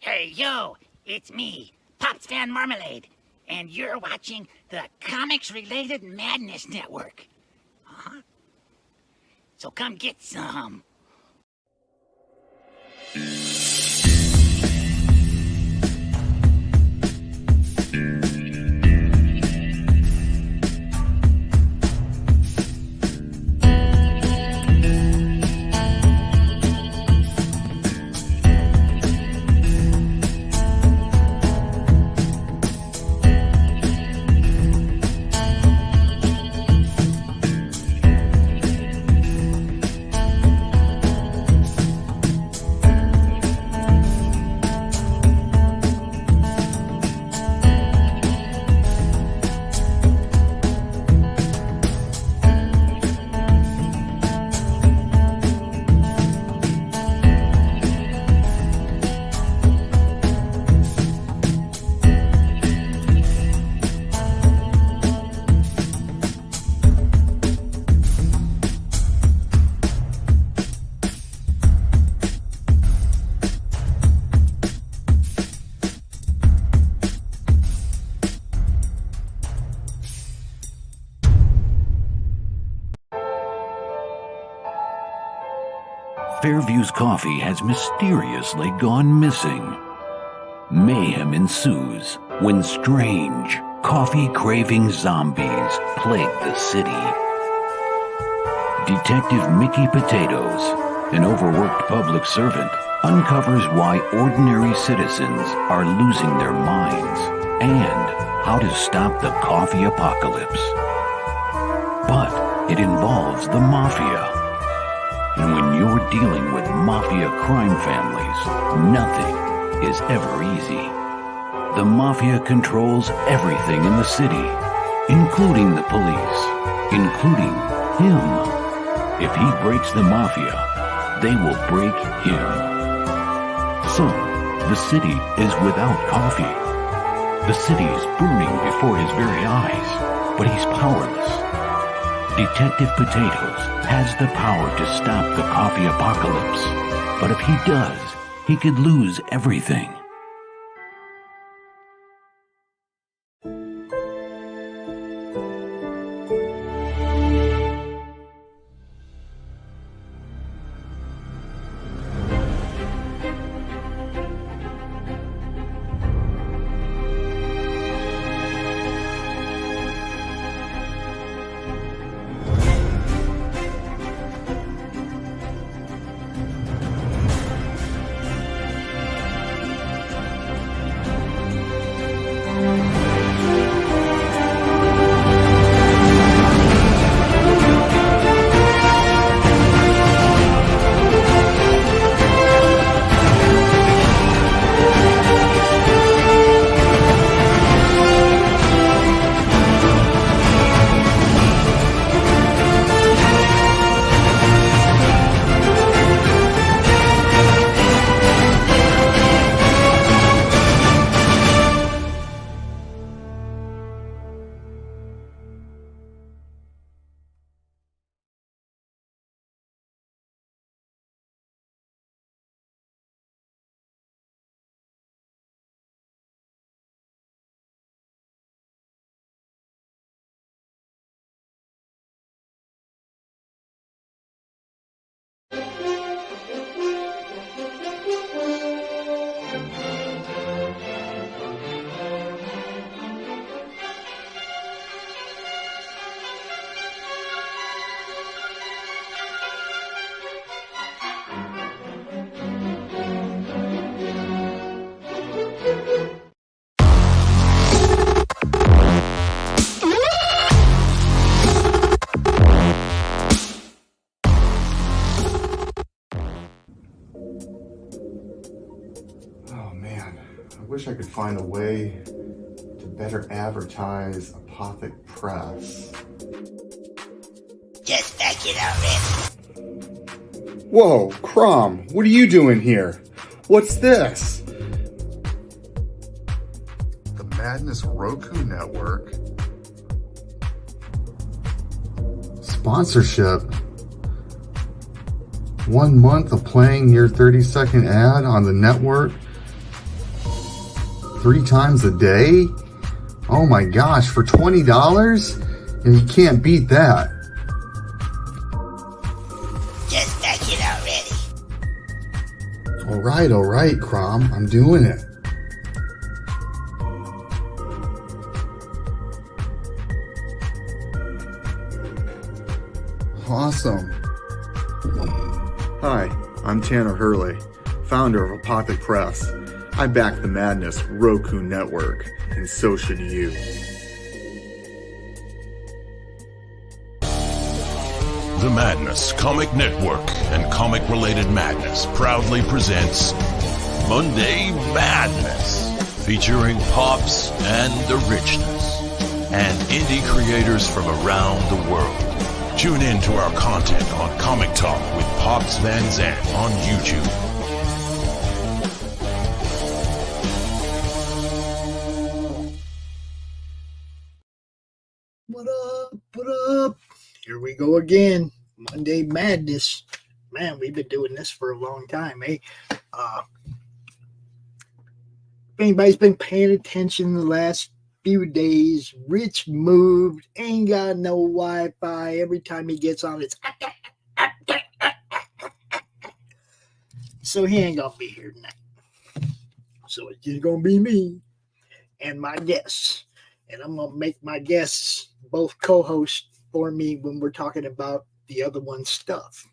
Hey, yo, it's me, Pops Van Marmalade, and you're watching the Comics-Related Madness Network. So come get some. Fairview's coffee has mysteriously gone missing. Mayhem ensues when strange, coffee-craving zombies plague the city. Detective Mickey Potatoes, an overworked public servant, uncovers why ordinary citizens are losing their minds and how to stop the coffee apocalypse. But it involves the mafia. And when you're dealing with mafia crime families, nothing is ever easy. The mafia controls everything in the city, including the police, including him. If he breaks the mafia, they will break him. So, the city is without coffee. The city is burning before his very eyes, but he's powerless. Detective Potatoes has the power to stop the coffee apocalypse, but if he does, he could lose everything. I wish I could find a way to better advertise Apothic Press. Just back it already. Whoa, Crom, what are you doing here? What's this? The Madness Roku Network. Sponsorship. 1 month of playing your 30-second ad on the network 3 times a day? Oh my gosh, for $20? And you can't beat that. Just fetch it already. All right, Crom. I'm doing it. Awesome. Hi, I'm Tanner Hurley, founder of Apothic Press. I back the Madness Roku network, and so should you. The Madness Comic Network and Comic-Related Madness proudly presents Monday Madness, featuring Pops and the Richness, and indie creators from around the world. Tune in to our content on Comic Talk with Pops Van Zandt on YouTube. What up? What up? Here we go again. Monday Madness. Man, we've been doing this for a long time, eh? If anybody's been paying attention the last few days, Rich moved, ain't got no Wi-Fi. Every time he gets on, it's so he ain't gonna be here tonight. So it's just gonna be me and my guests. And I'm gonna make my guests both co-hosts for me when we're talking about the other one's stuff.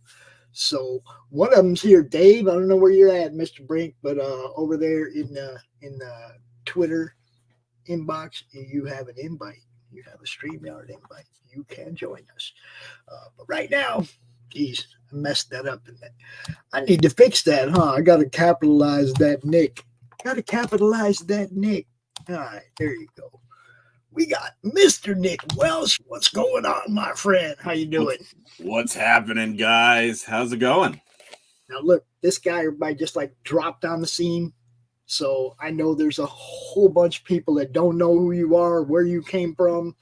So one of them's here, Dave. I don't know where you're at, Mr. Brink, but over there in the Twitter inbox, you have an invite. You have a StreamYard invite. You can join us. But right now, geez, I messed that up. I need to fix that, huh? I got to capitalize that Nick. All right, there you go. We got Mr. Nick Welsh. What's going on, my friend? How you doing? What's happening, guys? How's it going? Now, look, this guy, everybody just like dropped on the scene. So I know there's a whole bunch of people that don't know who you are, where you came from.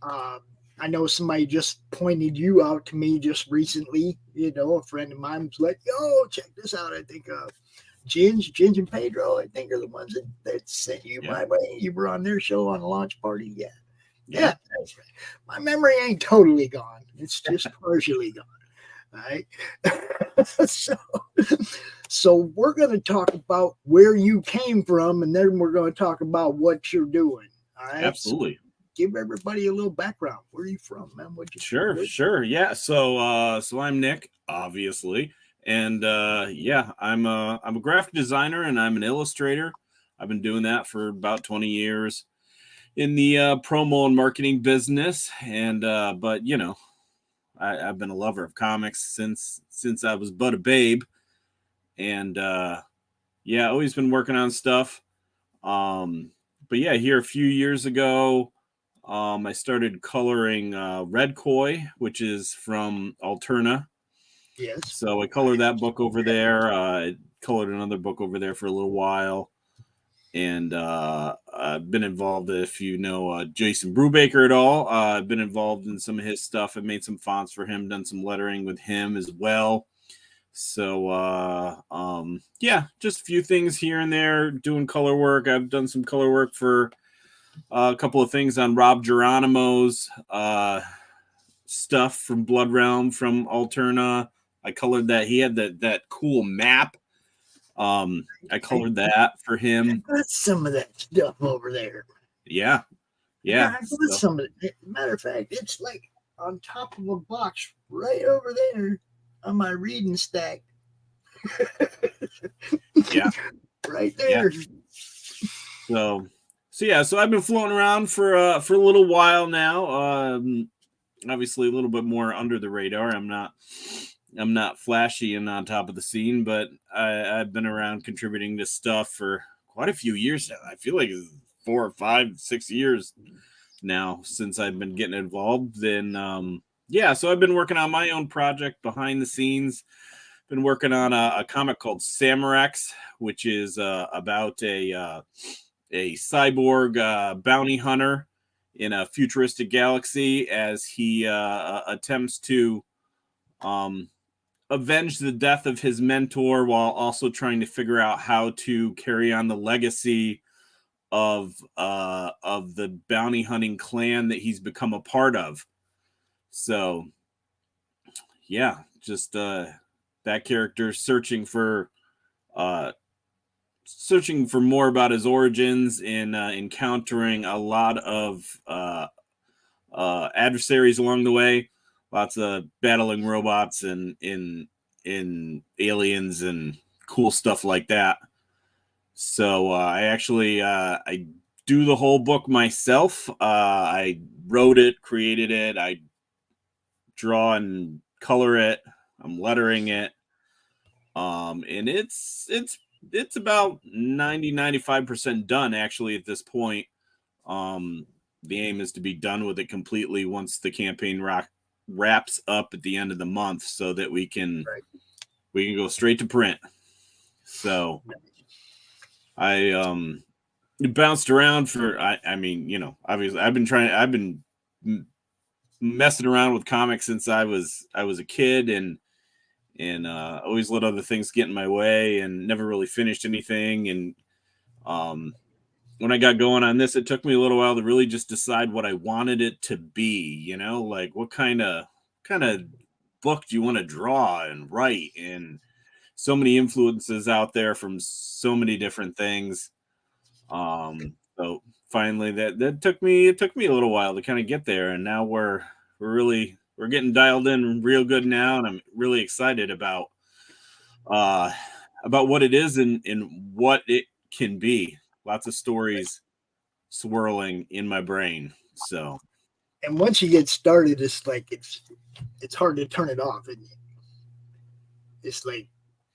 I know somebody just pointed you out to me just recently. You know, a friend of mine was like, yo, check this out. I think Ginge and Pedro, I think, are the ones that sent you my way. You were on their show on a launch party. Yeah, that's right. My memory ain't totally gone. It's just partially gone. All right. So we're going to talk about where you came from, and then we're going to talk about what you're doing. All right. Absolutely. So give everybody a little background. Where are you from, man? Sure. Yeah. So I'm Nick, obviously. And I'm a graphic designer and I'm an illustrator. I've been doing that for about 20 years in the promo and marketing business. And but you know, I've been a lover of comics since I was but a babe. And always been working on stuff. But yeah, here a few years ago, I started coloring Red Koi, which is from Alterna. Yes. So I colored that book over there. I colored another book over there for a little while. And I've been involved, if you know Jason Brubaker at all, I've been involved in some of his stuff. I've made some fonts for him, done some lettering with him as well. So, just a few things here and there, doing color work. I've done some color work for a couple of things on Rob Geronimo's stuff from Blood Realm from Alterna. I colored that. He had that cool map. I colored that for him. That's some of that stuff over there. Yeah. So, some of it. Matter of fact, it's like on top of a box right over there on my reading stack. Yeah. Right there. Yeah. So I've been floating around for a little while now. Obviously a little bit more under the radar. I'm not flashy and on top of the scene, but I've been around contributing to stuff for quite a few years now. I feel like it's 4 or 5, 6 years now since I've been getting involved. Then so I've been working on my own project behind the scenes. Been working on a comic called Samurex, which is about a cyborg bounty hunter in a futuristic galaxy as he attempts to avenge the death of his mentor while also trying to figure out how to carry on the legacy of the bounty hunting clan that he's become a part of. So yeah, just that character searching for more about his origins and encountering a lot of adversaries along the way, lots of battling robots and in aliens and cool stuff like that. So I actually I do the whole book myself. I wrote it, created it, I draw and color it, I'm lettering it, and it's about 95% done actually at this point. The aim is to be done with it completely once the campaign wraps up at the end of the month, so that we can go straight to print. So I bounced around for I mean, you know, obviously I've been messing around with comics since I was a kid, and always let other things get in my way and never really finished anything. And when I got going on this, it took me a little while to really just decide what I wanted it to be, you know, like what kind of book do you want to draw and write, and so many influences out there from so many different things. So finally that took me a little while to kind of get there, and now we're getting dialed in real good now, and I'm really excited about what it is and what it can be. Lots of stories swirling in my brain. So, and once you get started, it's like it's hard to turn it off, isn't it? It's like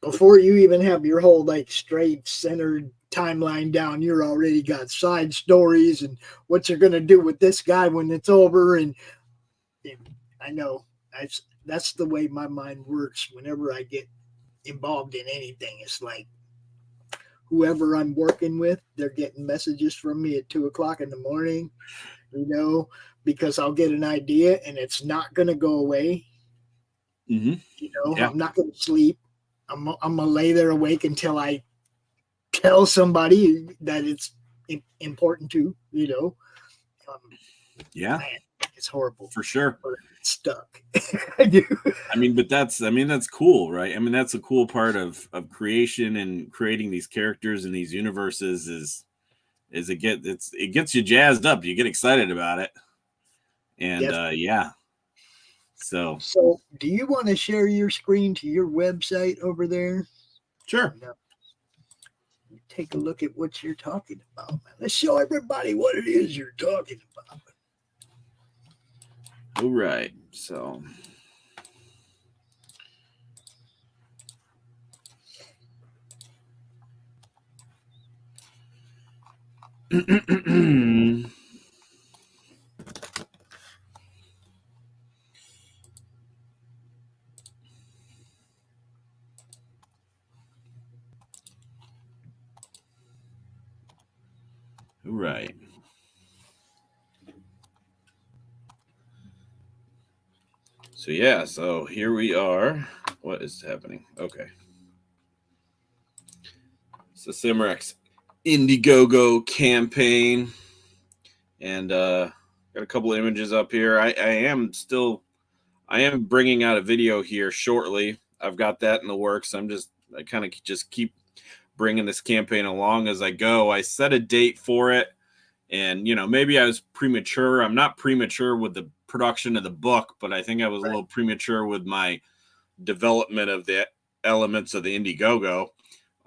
before you even have your whole like straight centered timeline down, you're already got side stories and what you're gonna do with this guy when it's over. And I know that's the way my mind works. Whenever I get involved in anything, it's like whoever I'm working with, they're getting messages from me at 2:00 in the morning, you know, because I'll get an idea and it's not going to go away. Mm-hmm. You know, yeah. I'm not going to sleep. I'm going to lay there awake until I tell somebody that it's important to, you know. Yeah. Man, it's horrible. For sure. But it's stuck. I do. I mean, that's cool, right? I mean, that's a cool part of creation and creating these characters and these universes is it gets you jazzed up. You get excited about it. And yes. Yeah. So do you want to share your screen to your website over there? Sure. No. Take a look at what you're talking about, man. Let's show everybody what it is you're talking about. All right. So right. So yeah, so here we are. What is happening? Okay. So Cimarex Indiegogo campaign, and got a couple of images up here. I am bringing out a video here shortly. I've got that in the works. I kind of just keep bringing this campaign along as I go. I set a date for it, and you know, maybe I was premature. I'm not premature with the production of the book, but I think I was a little premature with my development of the elements of the Indiegogo.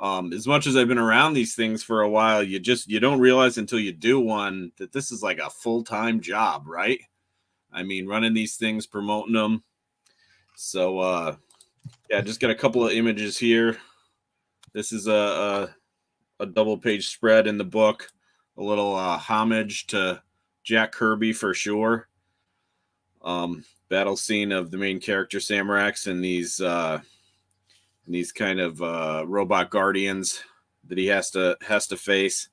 As much as I've been around these things for a while, you don't realize until you do one that this is like a full-time job, right? I mean, running these things, promoting them. So yeah, just got a couple of images here. This is a double page spread in the book, a little homage to Jack Kirby for sure. Battle scene of the main character Samarax and these kind of robot guardians that he has to face.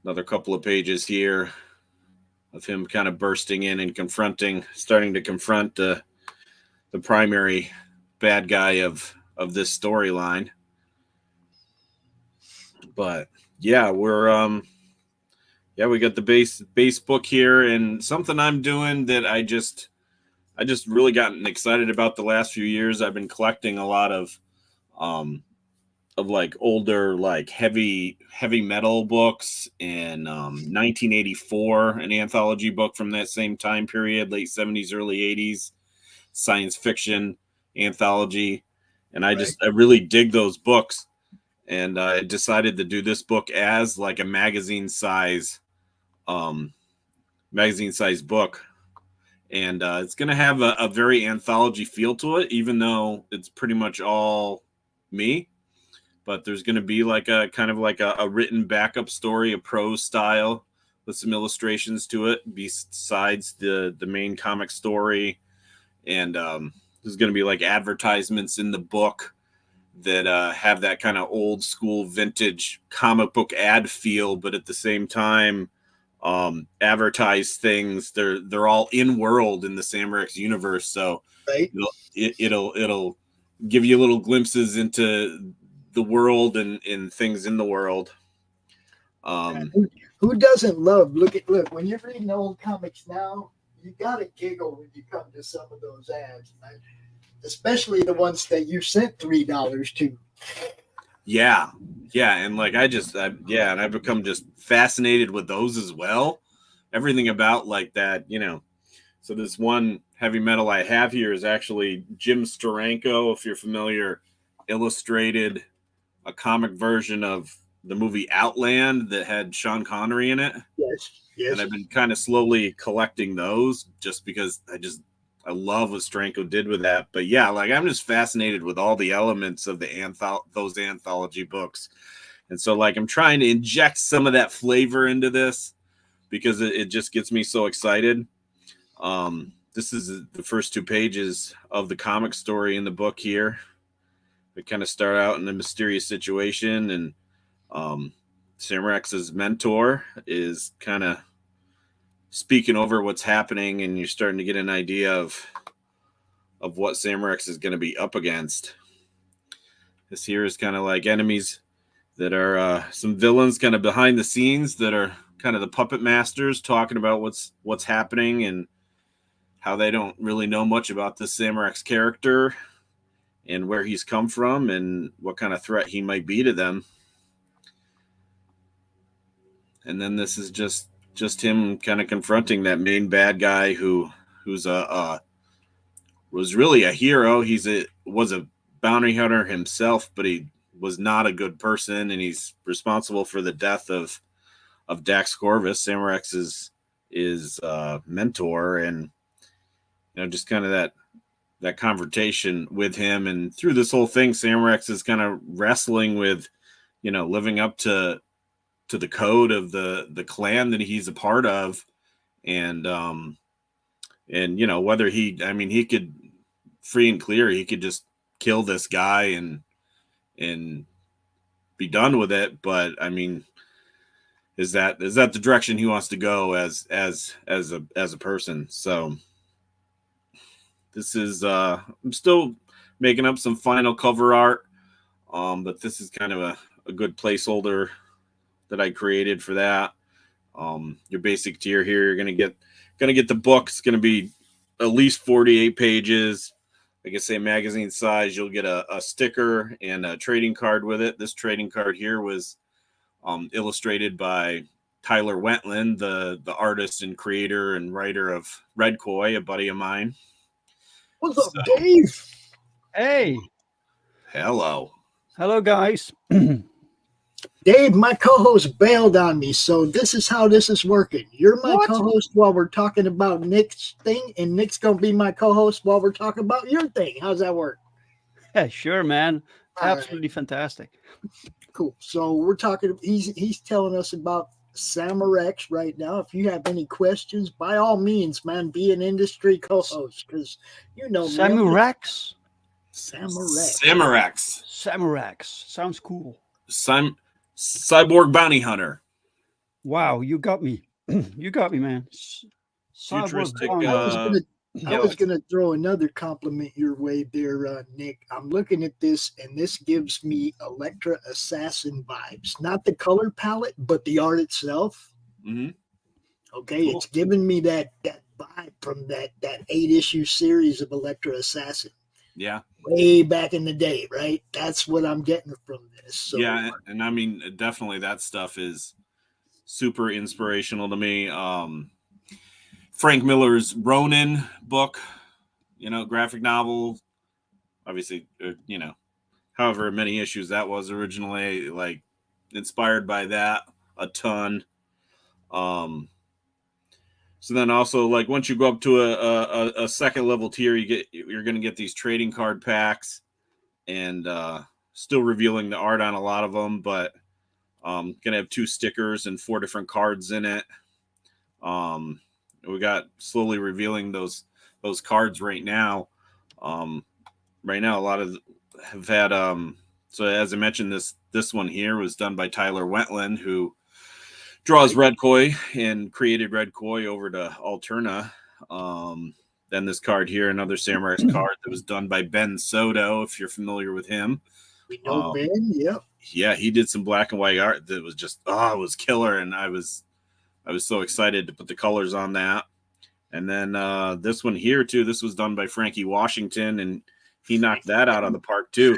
Another couple of pages here of him kind of bursting in and starting to confront the primary bad guy of this storyline. But yeah, we got the base book here, and something I'm doing that I just really gotten excited about the last few years. I've been collecting a lot of like older, like heavy metal books, and 1984, an anthology book from that same time period, late 70s, early 80s, science fiction anthology. And I really dig those books. And I decided to do this book as like a magazine size book. And it's going to have a very anthology feel to it, even though it's pretty much all me. But there's going to be like a kind of like a written backup story, a prose style with some illustrations to it besides the main comic story. And there's going to be like advertisements in the book that have that kind of old school vintage comic book ad feel, but at the same time advertise things. They're all in world in the Samurex universe. So it'll give you little glimpses into the world and things in the world. Who doesn't love look when you're reading old comics now, you gotta giggle when you come to some of those ads, right? Especially the ones that you sent $3 to. Yeah, and like and I've become just fascinated with those as well. Everything about like that, So this one heavy metal I have here is actually Jim Steranko, if you're familiar, illustrated a comic version of the movie Outland that had Sean Connery in it. Yes. And I've been kind of slowly collecting those just because I love what Steranko did with that. But yeah, like I'm just fascinated with all the elements of those anthology books. And so like I'm trying to inject some of that flavor into this because it just gets me so excited. This is the first 2 pages of the comic story in the book here. They kind of start out in a mysterious situation, and Samurex's mentor is kind of speaking over what's happening, and you're starting to get an idea of what Samurex is going to be up against. This here is kind of like enemies that are some villains kind of behind the scenes that are kind of the puppet masters talking about what's happening and how they don't really know much about this Samurex character and where he's come from and what kind of threat he might be to them. And then this is just him kind of confronting that main bad guy who's was really a hero. Was a bounty hunter himself, but he was not a good person, and he's responsible for the death of Dax Corvus, Samurex's mentor, and just kind of that confrontation with him. And through this whole thing, Samurex is kind of wrestling with, living up to the code of the clan that he's a part of. And whether he could free and clear, he could just kill this guy and be done with it. But I mean, is that the direction he wants to go as a person? So this is I'm still making up some final cover art, but this is kind of a good placeholder that I created for that. Your basic tier here, you're gonna get the book. It's gonna be at least 48 pages. Like I say, magazine size. You'll get a sticker and a trading card with it. This trading card here was illustrated by Tyler Wentland, the artist and creator and writer of Red Koi, a buddy of mine. What's up, Dave? Hey. Hello, guys. Dave, my co-host bailed on me, so this is how this is working. You're my co-host while we're talking about Nick's thing, and Nick's going to be my co-host while we're talking about your thing. How's that work? Yeah, sure, man. All Absolutely fantastic. Cool. So we're talking, he's telling us about Samurex right now. If you have any questions, by all means, man, be an industry co-host, because Samurex? Samurex. Sounds cool. Cyborg bounty hunter. Wow, you got me. You got me, man. Futuristic. I was going to throw another compliment your way there, Nick. I'm looking at this, and this gives me Electra Assassin vibes. Not the color palette, but the art itself. Mm-hmm. Okay, cool. It's giving me that vibe from that 8-issue series of Electra Assassin. Yeah. Way back in the day, right? That's what I'm getting from this. So, yeah, and I mean, definitely that stuff is super inspirational to me. Frank Miller's Ronin book, graphic novel, obviously, however many issues that was originally, like, inspired by that a ton. So then also, like, once you go up to a second level tier, you're going to get these trading card packs, and still revealing the art on a lot of them, but going to have 2 stickers and 4 different cards in it. We got slowly revealing those cards right now. Right now, a lot of have had. So as I mentioned, this one here was done by Tyler Wentland, who draws Red Koi and created Red Koi over to Alterna. Then this card here, another Samurai card that was done by Ben Soto, if you're familiar with him. We know Ben, yeah. Yeah, he did some black and white art that was just, it was killer, and I was so excited to put the colors on that. And then this one here, too, this was done by Frankie Washington, and he knocked that out of the park, too,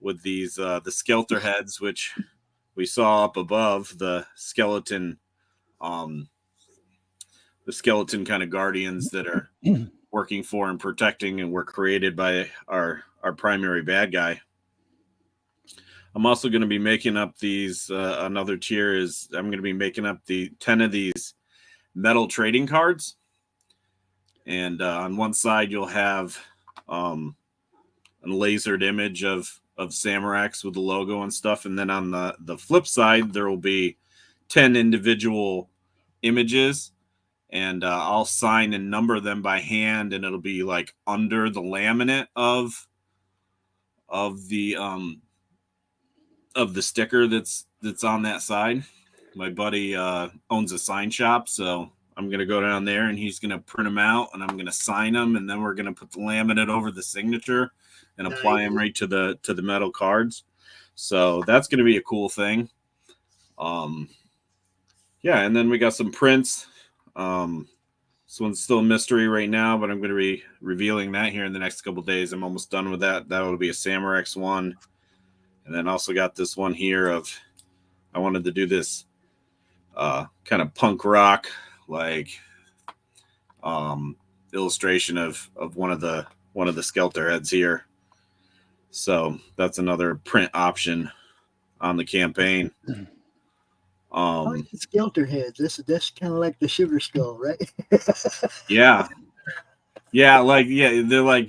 with these, the Skelter heads, which we saw up above, the skeleton kind of guardians that are working for and protecting and were created by our primary bad guy. I'm also going to be making up these, another tier is I'm going to be making up the 10 of these metal trading cards. And on one side, you'll have a lasered image of Samurex with the logo and stuff. And then on the flip side, there will be 10 individual images. And I'll sign and number them by hand. And it'll be like under the laminate of the sticker that's on that side. My buddy owns a sign shop, so I'm going to go down there and he's going to print them out and I'm going to sign them, and then we're going to put the laminate over the signature and apply them right to the metal cards. So that's going to be a cool thing. Yeah, and then we got some prints. This one's still a mystery right now, but I'm going to be revealing that here in the next couple of days. I'm almost done with that. That will be a Samurex one. And then also got this one here of, I wanted to do this kind of punk rock, like illustration of one of the Skelter heads here. So that's another print option on the campaign. I like the Skelter heads. That's kind of like the Sugar Skull, right? Yeah, they're like,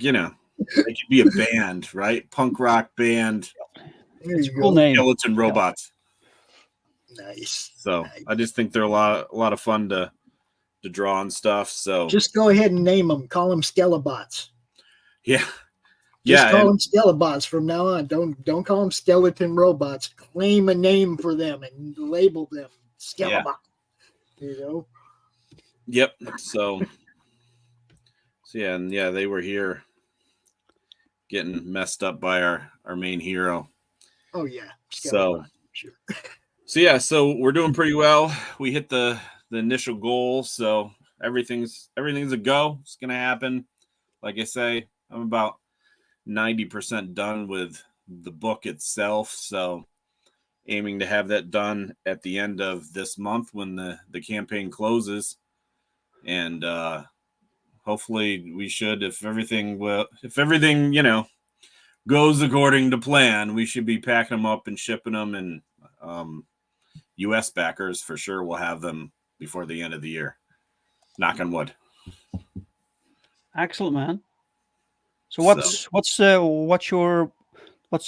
they could be a band, right? Punk rock band. It's a cool name. Skeleton robots. Nice. So nice. I just think they're a lot of fun to draw and stuff. So just go ahead and name them. Call them Skelebots. Yeah. Just call them Skelebots from now on. Don't call them skeleton robots. Claim a name for them and label them Skelebot. Yeah. Yep. So yeah, and they were here getting messed up by our main hero. Oh yeah. So sure. So we're doing pretty well. We hit the initial goal, so everything's a go. It's gonna happen. Like I say, I'm about 90% done with the book itself, so aiming to have that done at the end of this month when the campaign closes, and hopefully we should, if everything goes according to plan, we should be packing them up and shipping them, and US backers for sure will have them before the end of the year. Knock on wood. Excellent, man. So what's the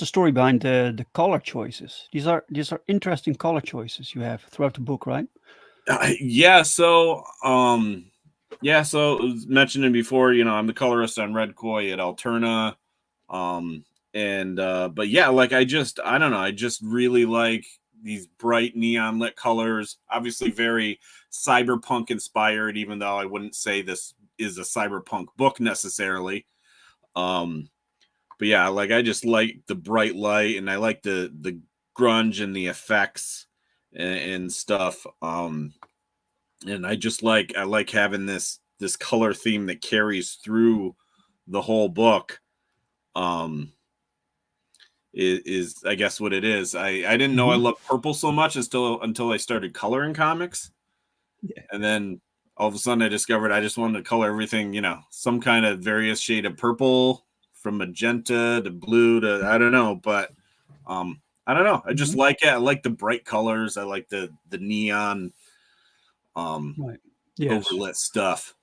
story behind the color choices? These are interesting color choices you have throughout the book, right? So so it was mentioning before, I'm the colorist on Red Koi at Alterna. But yeah, like I don't know, I just really like these bright neon lit colors, obviously very cyberpunk inspired, even though I wouldn't say this is a cyberpunk book necessarily. But yeah, like I just like the bright light, and I like the grunge and the effects and stuff. And I like having this color theme that carries through the whole book. Is I guess what it is. I didn't know I loved purple so much until I started coloring comics. Yeah. And then all of a sudden I discovered I just wanted to color everything, some kind of various shade of purple, from magenta to blue to I don't know, but I don't know. I just like it. I like the bright colors. I like the neon Right. Yes. overlit stuff.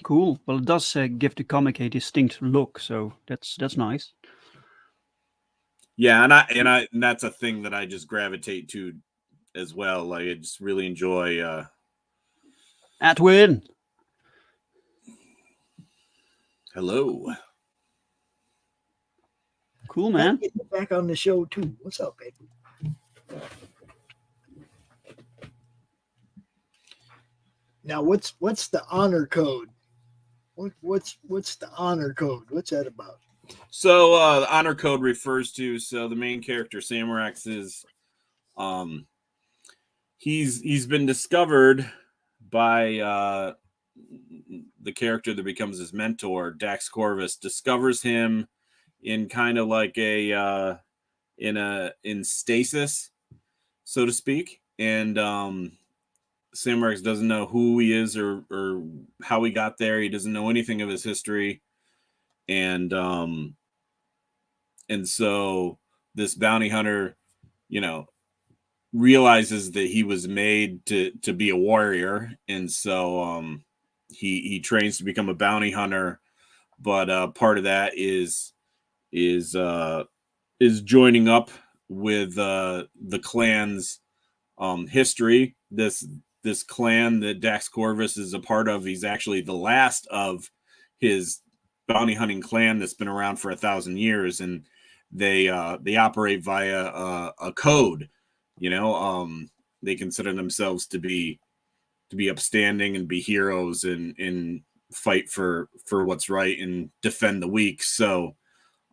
Cool. Well, it does give the comic a distinct look, so that's nice. Yeah, and that's a thing that I just gravitate to as well. Like I just really enjoy Edwin. Hello. Cool, man. Get back on the show too. What's up, baby? Now, what's the honor code? What's the honor code? What's that about? So the honor code refers to the main character Samarax is he's been discovered by the character that becomes his mentor. Dax Corvus discovers him in kind of like in stasis, so to speak, and Samarax doesn't know who he is or how he got there. He doesn't know anything of his history, and so this bounty hunter, realizes that he was made to be a warrior, and so he trains to become a bounty hunter. But part of that is joining up with the clan's history. This clan that Dax Corvus is a part of, he's actually the last of his bounty hunting clan that's been around for 1,000 years, and they operate via a code. They consider themselves to be upstanding and be heroes and fight for what's right and defend the weak. So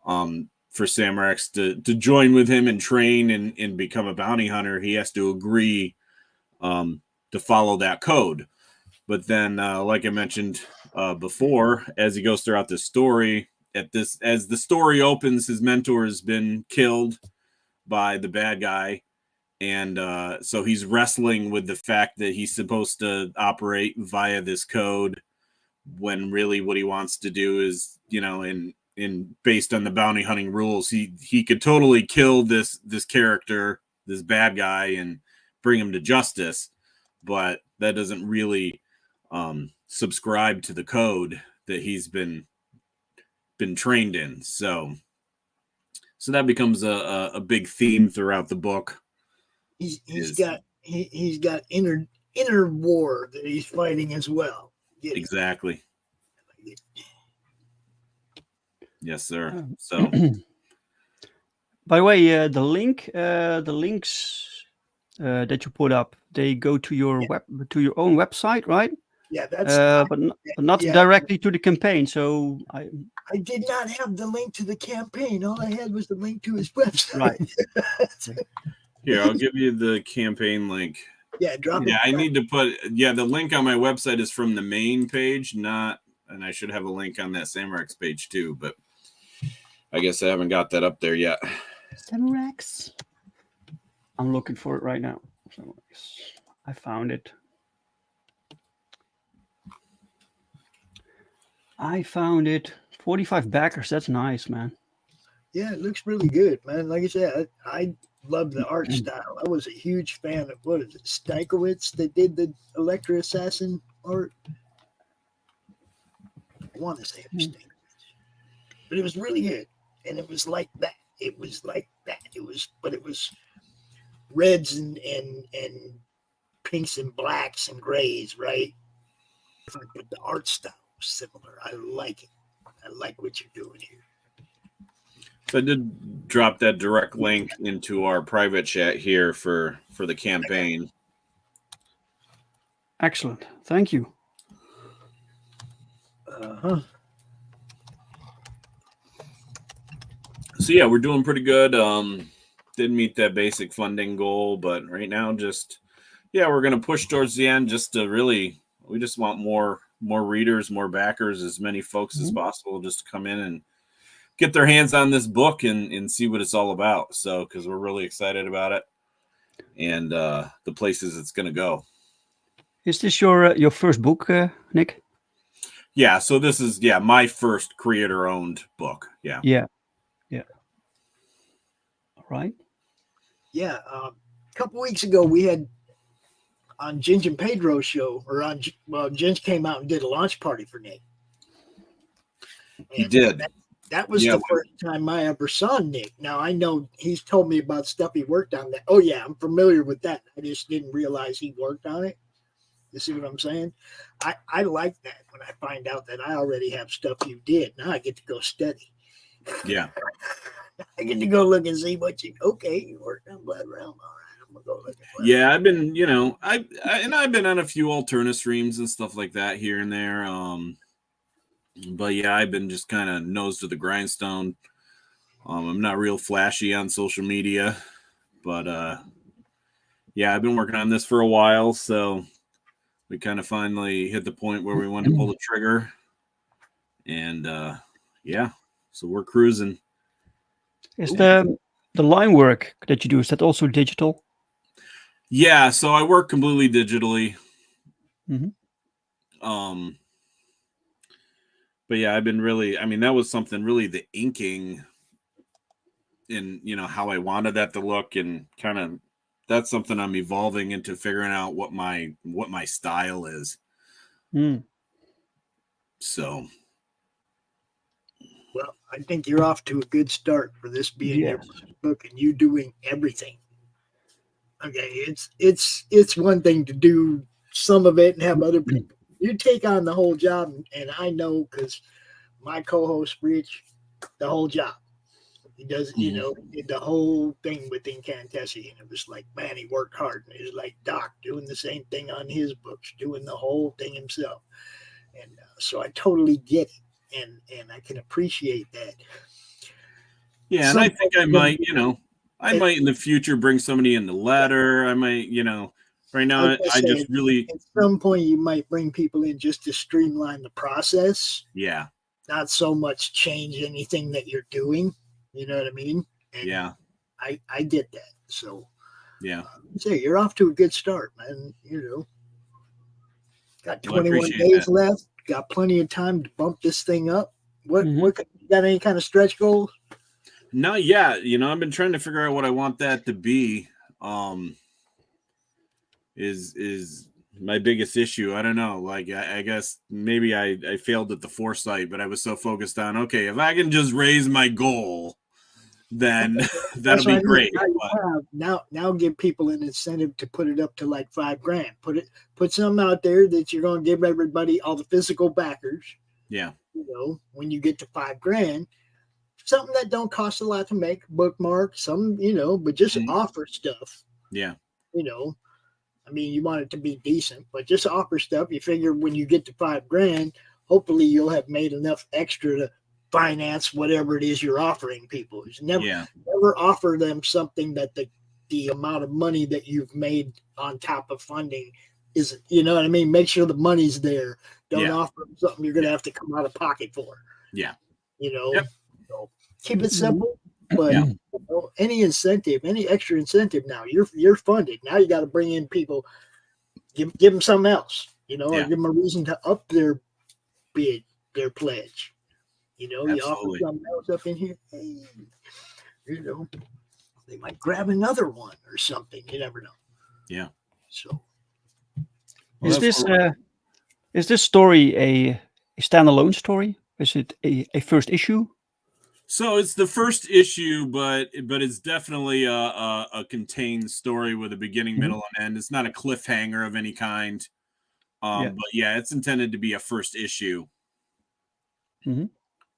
for Samarax to join with him and train and become a bounty hunter, he has to agree to follow that code. But then, like I mentioned before, as he goes throughout the story, as the story opens, his mentor has been killed by the bad guy. And so he's wrestling with the fact that he's supposed to operate via this code, when really what he wants to do is, in based on the bounty hunting rules, he could totally kill this character, this bad guy, and bring him to justice. But that doesn't really subscribe to the code that he's been trained in. So that becomes a big theme throughout the book. He's got inner war that he's fighting as well. Exactly. Yes, sir. So, by the way, the links that you put up, they go to your to your own website, right? Yeah, that's but not directly to the campaign. So I did not have the link to the campaign. All I had was the link to his website. Right. Here, I'll give you the campaign link. Yeah, drop it. Yeah, I need to put. Yeah, the link on my website is from the main page, and I should have a link on that Samarax page too. But I guess I haven't got that up there yet. Samarax. I'm looking for it right now. I found it. 45 backers. That's nice, man. Yeah, it looks really good, man. Like I said, I love the art style. I was a huge fan of, what is it, Stankiewicz that did the Electra Assassin art. I want to say it was Stankiewicz. But it was really good. And it was like that. It was reds and pinks and blacks and grays, right? But the art style was similar. I like it. I like what you're doing here. So I did drop that direct link into our private chat here for the campaign. Excellent. Thank you. Uh-huh. So yeah, we're doing pretty good. Didn't meet that basic funding goal, but right now just we're gonna push towards the end just to really we just want more readers, more backers, as many folks as possible just to come in and get their hands on this book and see what it's all about. So because we're really excited about it and the places it's gonna go. Is this your first book, Nick? Yeah, so this is my first creator-owned book. Yeah. All right. Yeah, a couple weeks ago we had on Ginge and Pedro's show, or Ginge came out and did a launch party for Nick. He did. That was the first time I ever saw Nick. Now I know he's told me about stuff he worked on. That I'm familiar with that. I just didn't realize he worked on it. You see what I'm saying? I like that when I find out that I already have stuff you did. Now I get to go study. Yeah. I get to go look and see what you worked on Blood Realm. All right, I'm gonna go look at Blood Yeah, I've been, I've been on a few Alterna streams and stuff like that here and there. But yeah, I've been just kind of nose to the grindstone. I'm not real flashy on social media, but I've been working on this for a while, so we kind of finally hit the point where we want to pull the trigger. And so we're cruising. Is the line work that you do, is that also digital? Yeah, so I work completely digitally. But yeah, I've been really, that was something really the inking in, how I wanted that to look, and kind of that's something I'm evolving into figuring out what my style is. So. Well, I think you're off to a good start for this being your book and you doing everything. Okay, it's one thing to do some of it and have other people. You take on the whole job, and I know because my co-host Rich, the whole job. He does, did the whole thing with Incantessi, and it was like, man, he worked hard. And it was like Doc doing the same thing on his books, doing the whole thing himself. And so I totally get it. And I can appreciate that. Yeah, and I think I might, I might in the future bring somebody in the letter. I might, right now I just really. At some point, you might bring people in just to streamline the process. Yeah. Not so much change anything that you're doing. You know what I mean? And I get that. So. Yeah. Say you're off to a good start, man. Got 21 days left. Got plenty of time to bump this thing up. What got any kind of stretch goals? Not yet. I've been trying to figure out what I want that to be. Is my biggest issue. I don't know. Like I guess maybe I failed at the foresight, but I was so focused on if I can just raise my goal, then that'll be great. Now give people an incentive to put it up to like $5,000. Put something out there that you're going to give everybody, all the physical backers. Yeah. When you get to $5,000, something that don't cost a lot to make, bookmark, some, but just offer stuff. Yeah. You want it to be decent, but just offer stuff. You figure when you get to $5,000, hopefully you'll have made enough extra to finance whatever it is you're offering people. Never offer them something that the amount of money that you've made on top of funding is, make sure the money's there. Don't offer them something you're going to have to come out of pocket for. Yeah. So keep it simple, but any incentive, any extra incentive now, you're funded. Now you got to bring in people, give them something else, or give them a reason to up their bid, their pledge. You offer something else up in here, hey, they might grab another one or something. You never know. Yeah. So, is this story a standalone story? Is it a first issue? So it's the first issue, but it's definitely a contained story with a beginning, middle, and end. It's not a cliffhanger of any kind. But it's intended to be a first issue.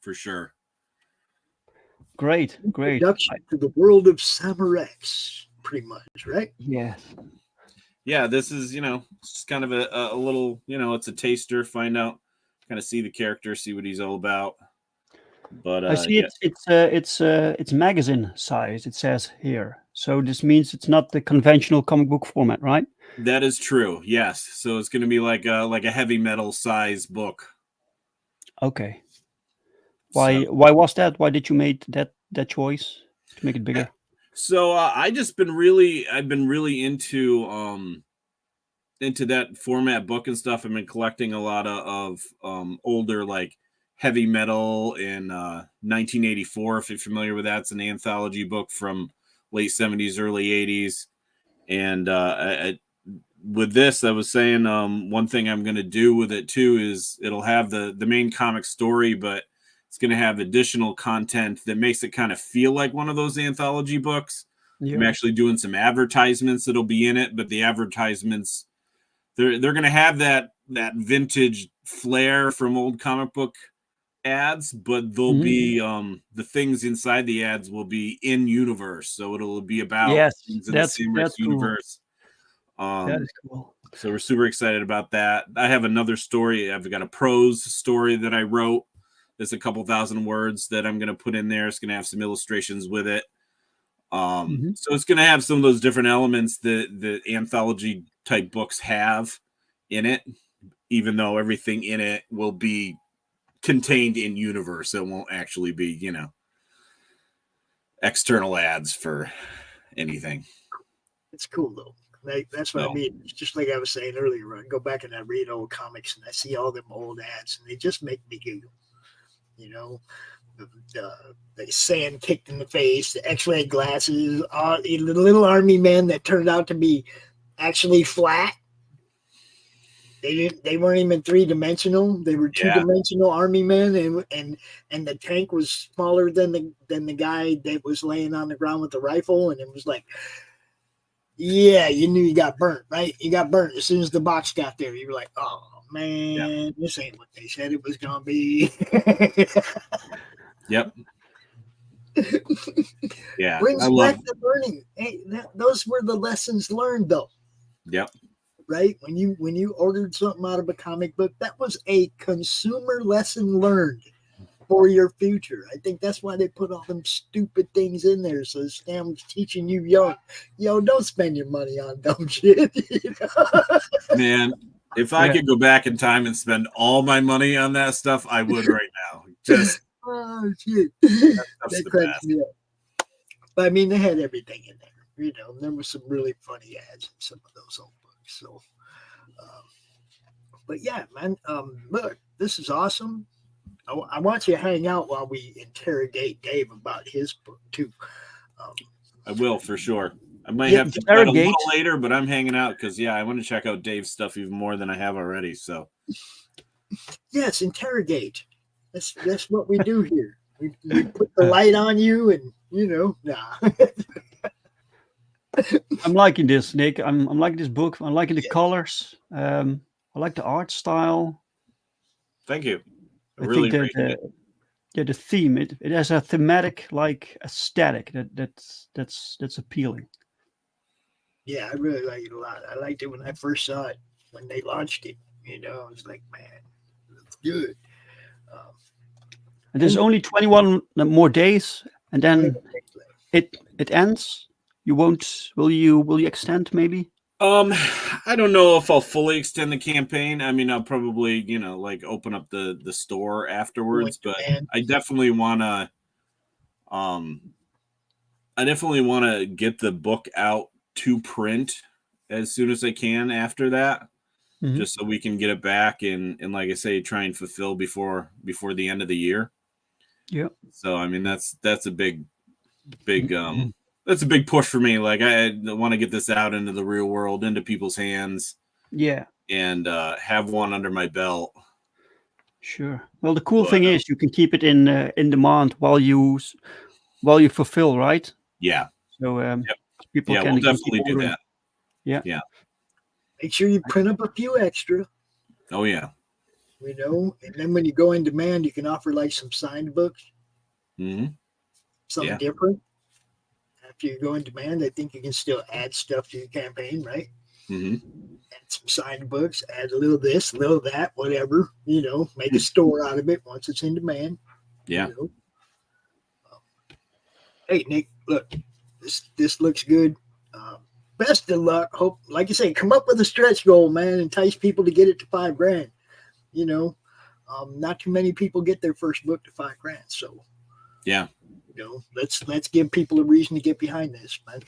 For sure. Great. Introduction to the world of Samurex, pretty much, right? Yes. Yeah, this is, it's kind of a little, it's a taster, find out kind of see the character, see what he's all about. But I see it's magazine size. It says here, so this means it's not the conventional comic book format, right? that is true. Yes, so it's going to be like a heavy metal size book. Okay. So, Why was that? Why did you make that choice to make it bigger? so I've been really into that format book and stuff. I've been collecting a lot of older like heavy metal in 1984. If you're familiar with that, it's an anthology book from late 70s, early 80s. And with this, I was saying one thing I'm going to do with it too is it'll have the main comic story, but it's going to have additional content that makes it kind of feel like one of those anthology books. Yeah. I'm actually doing some advertisements that'll be in it, but the advertisements they're going to have that vintage flair from old comic book ads, but they'll be the things inside the ads will be in universe, so it'll be about things in the same universe. That is cool. So we're super excited about that. I have another story. I've got a prose story that I wrote. There's a couple thousand words that I'm going to put in there. It's going to have some illustrations with it. So it's going to have some of those different elements that anthology type books have in it, even though everything in it will be contained in universe. It won't actually be, external ads for anything. It's cool though. That's what I mean. It's just like I was saying earlier. I go back and I read old comics and I see all them old ads and they just make me giggle. The sand kicked in the face, the X-ray glasses, the little army men that turned out to be actually flat. They weren't even 3-dimensional. They were 2-dimensional army men, and the tank was smaller than the guy that was laying on the ground with the rifle, and it was like, yeah, you knew you got burnt, right? You got burnt as soon as the box got there. You were like, oh man, this ain't what they said it was gonna be. Yep. Yeah, Brings I love back the learning. Hey, those were the lessons learned, though. Yep. Right? When you ordered something out of a comic book, that was a consumer lesson learned for your future. I think that's why they put all them stupid things in there. So Stam's teaching you young, don't spend your money on dumb shit. Man, if I could go back in time and spend all my money on that stuff, I would right now. Just oh shit. That's the cracks best. me up. But I mean, they had everything in there. There was some really funny ads in some of those old books. So, but yeah, man, look, this is awesome. I want you to hang out while we interrogate Dave about his book too. I will for sure. I might have to chat a little later, but I'm hanging out because I want to check out Dave's stuff even more than I have already. So, yes, interrogate. That's what we do here. We put the light on you, and nah. I'm liking this, Nick. I'm liking this book. I'm liking the colors. I like the art style. Thank you. I think that the theme it has a thematic like aesthetic that's appealing. Yeah, I really like it a lot. I liked it when I first saw it when they launched it. I was like, man, it's good. And there's only 21 more days, and then it ends. You won't? Will you extend maybe? I don't know if I'll fully extend the campaign. I mean, I'll probably open up the store afterwards, but I definitely want to get the book out to print as soon as I can after that, just so we can get it back and like I say, try and fulfill before the end of the year. Yeah. So I mean, that's a big that's a big push for me. Like I want to get this out into the real world, into people's hands. Yeah. And have one under my belt. Sure. Well, the cool thing is you can keep it in demand while you fulfill, right? Yeah. So people can we'll definitely do that. Yeah. Yeah. Make sure you print up a few extra. Oh yeah. And then when you go in demand, you can offer like some signed books. Something different. After you go in demand, I think you can still add stuff to your campaign, right? And some signed books, add a little this, a little that, whatever, make a store out of it once it's in demand. Yeah. Hey, Nick, look, this looks good. Best of luck. Hope, like you say, come up with a stretch goal, man. Entice people to get it to $5,000. Not too many people get their first book to $5,000. So, yeah, let's give people a reason to get behind this, man.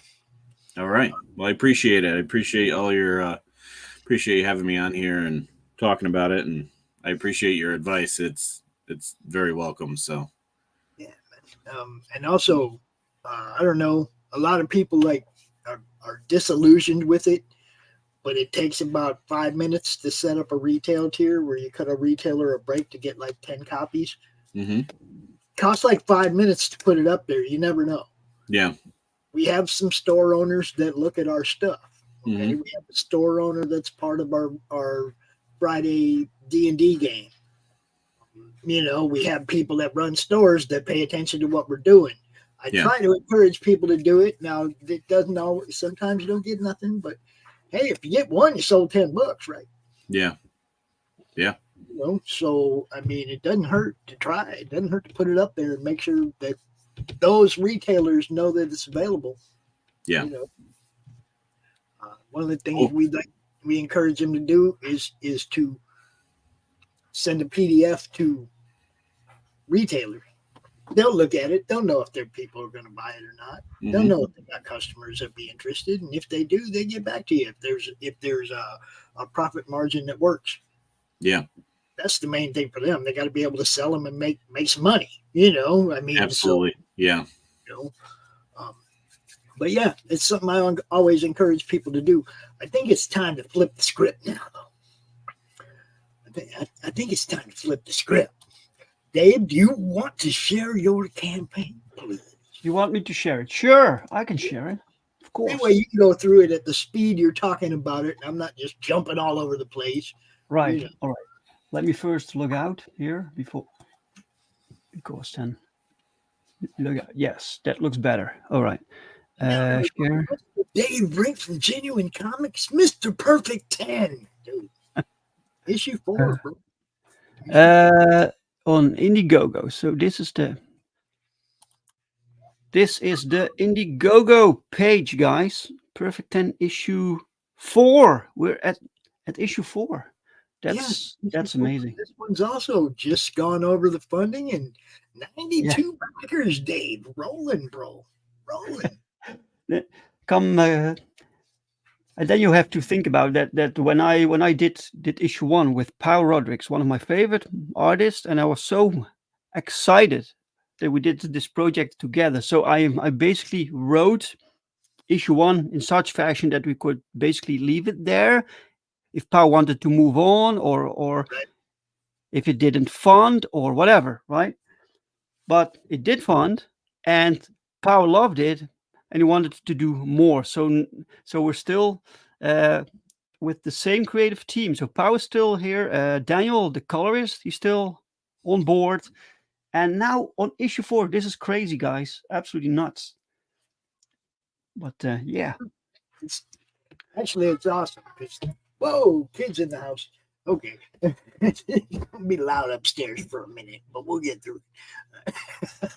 All right. Well, I appreciate it. I appreciate all your appreciate you having me on here and talking about it, and I appreciate your advice. It's very welcome. So, yeah, man. And also, I don't know, a lot of people are disillusioned with it, but it takes about 5 minutes to set up a retail tier where you cut a retailer a break to get like 10 copies. Mm-hmm. Costs like 5 minutes to put it up there. You never know. Yeah. We have some store owners that look at our stuff. Okay. Mm-hmm. We have a store owner that's part of our Friday D&D game. We have people that run stores that pay attention to what we're doing. I try to encourage people to do it. Now, it doesn't always, sometimes you don't get nothing, but hey, if you get one, you sold 10 books, right? Yeah. Yeah. So, I mean, it doesn't hurt to try. It doesn't hurt to put it up there and make sure that those retailers know that it's available. Yeah. One of the things we encourage them to do is to send a PDF to retailers. They'll look at it. They'll know if their people are going to buy it or not. Mm-hmm. They'll know if they got customers that be interested, and if they do, they get back to you. If there's a profit margin that works. Yeah, that's the main thing for them. They got to be able to sell them and make some money. I mean, absolutely, yeah. But yeah, it's something I always encourage people to do. I think it's time to flip the script now, though. I think it's time to flip the script. Dave, do you want to share your campaign, please? You want me to share it? Sure, I can share it. Of course. Anyway, you can go through it at the speed you're talking about it. I'm not just jumping all over the place. Right. All right. Let me first log out here because then log out. Yes, that looks better. All right. Share. Dave Brink from Genuine Comics, Mr. Perfect 10, dude. Issue 4, bro. On Indiegogo. So this is the Indiegogo page, guys. Perfect 10 issue 4. We're at issue 4. That's amazing. This one's also just gone over the funding and 92 backers, Dave. Rolling, bro. Rolling. Come and then you have to think about that when I did issue 1 with Paul Rodriguez, one of my favorite artists, and I was so excited that we did this project together. So I basically wrote issue 1 in such fashion that we could basically leave it there if Paul wanted to move on or if it didn't fund or whatever, right? But it did fund, and Paul loved it. And he wanted to do more. So we're still with the same creative team. So Pau is still here. Daniel, the colorist, he's still on board. And now on issue 4, this is crazy, guys. Absolutely nuts. But yeah. It's awesome. Whoa, kids in the house. Okay. It's going to be loud upstairs for a minute, but we'll get through it.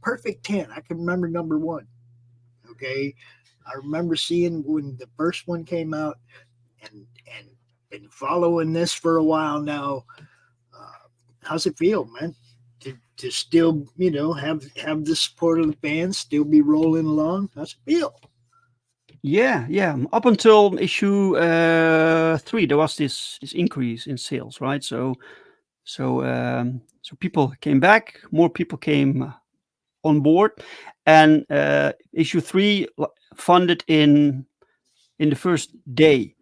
Perfect 10. I can remember number 1. Okay, I remember seeing when the first one came out, and been following this for a while now. How's it feel, man? To still, have the support of the fans, still be rolling along. How's it feel? Yeah. Up until issue 3, there was this increase in sales, right? So people came back, more people came on board, and issue 3 funded in the first day.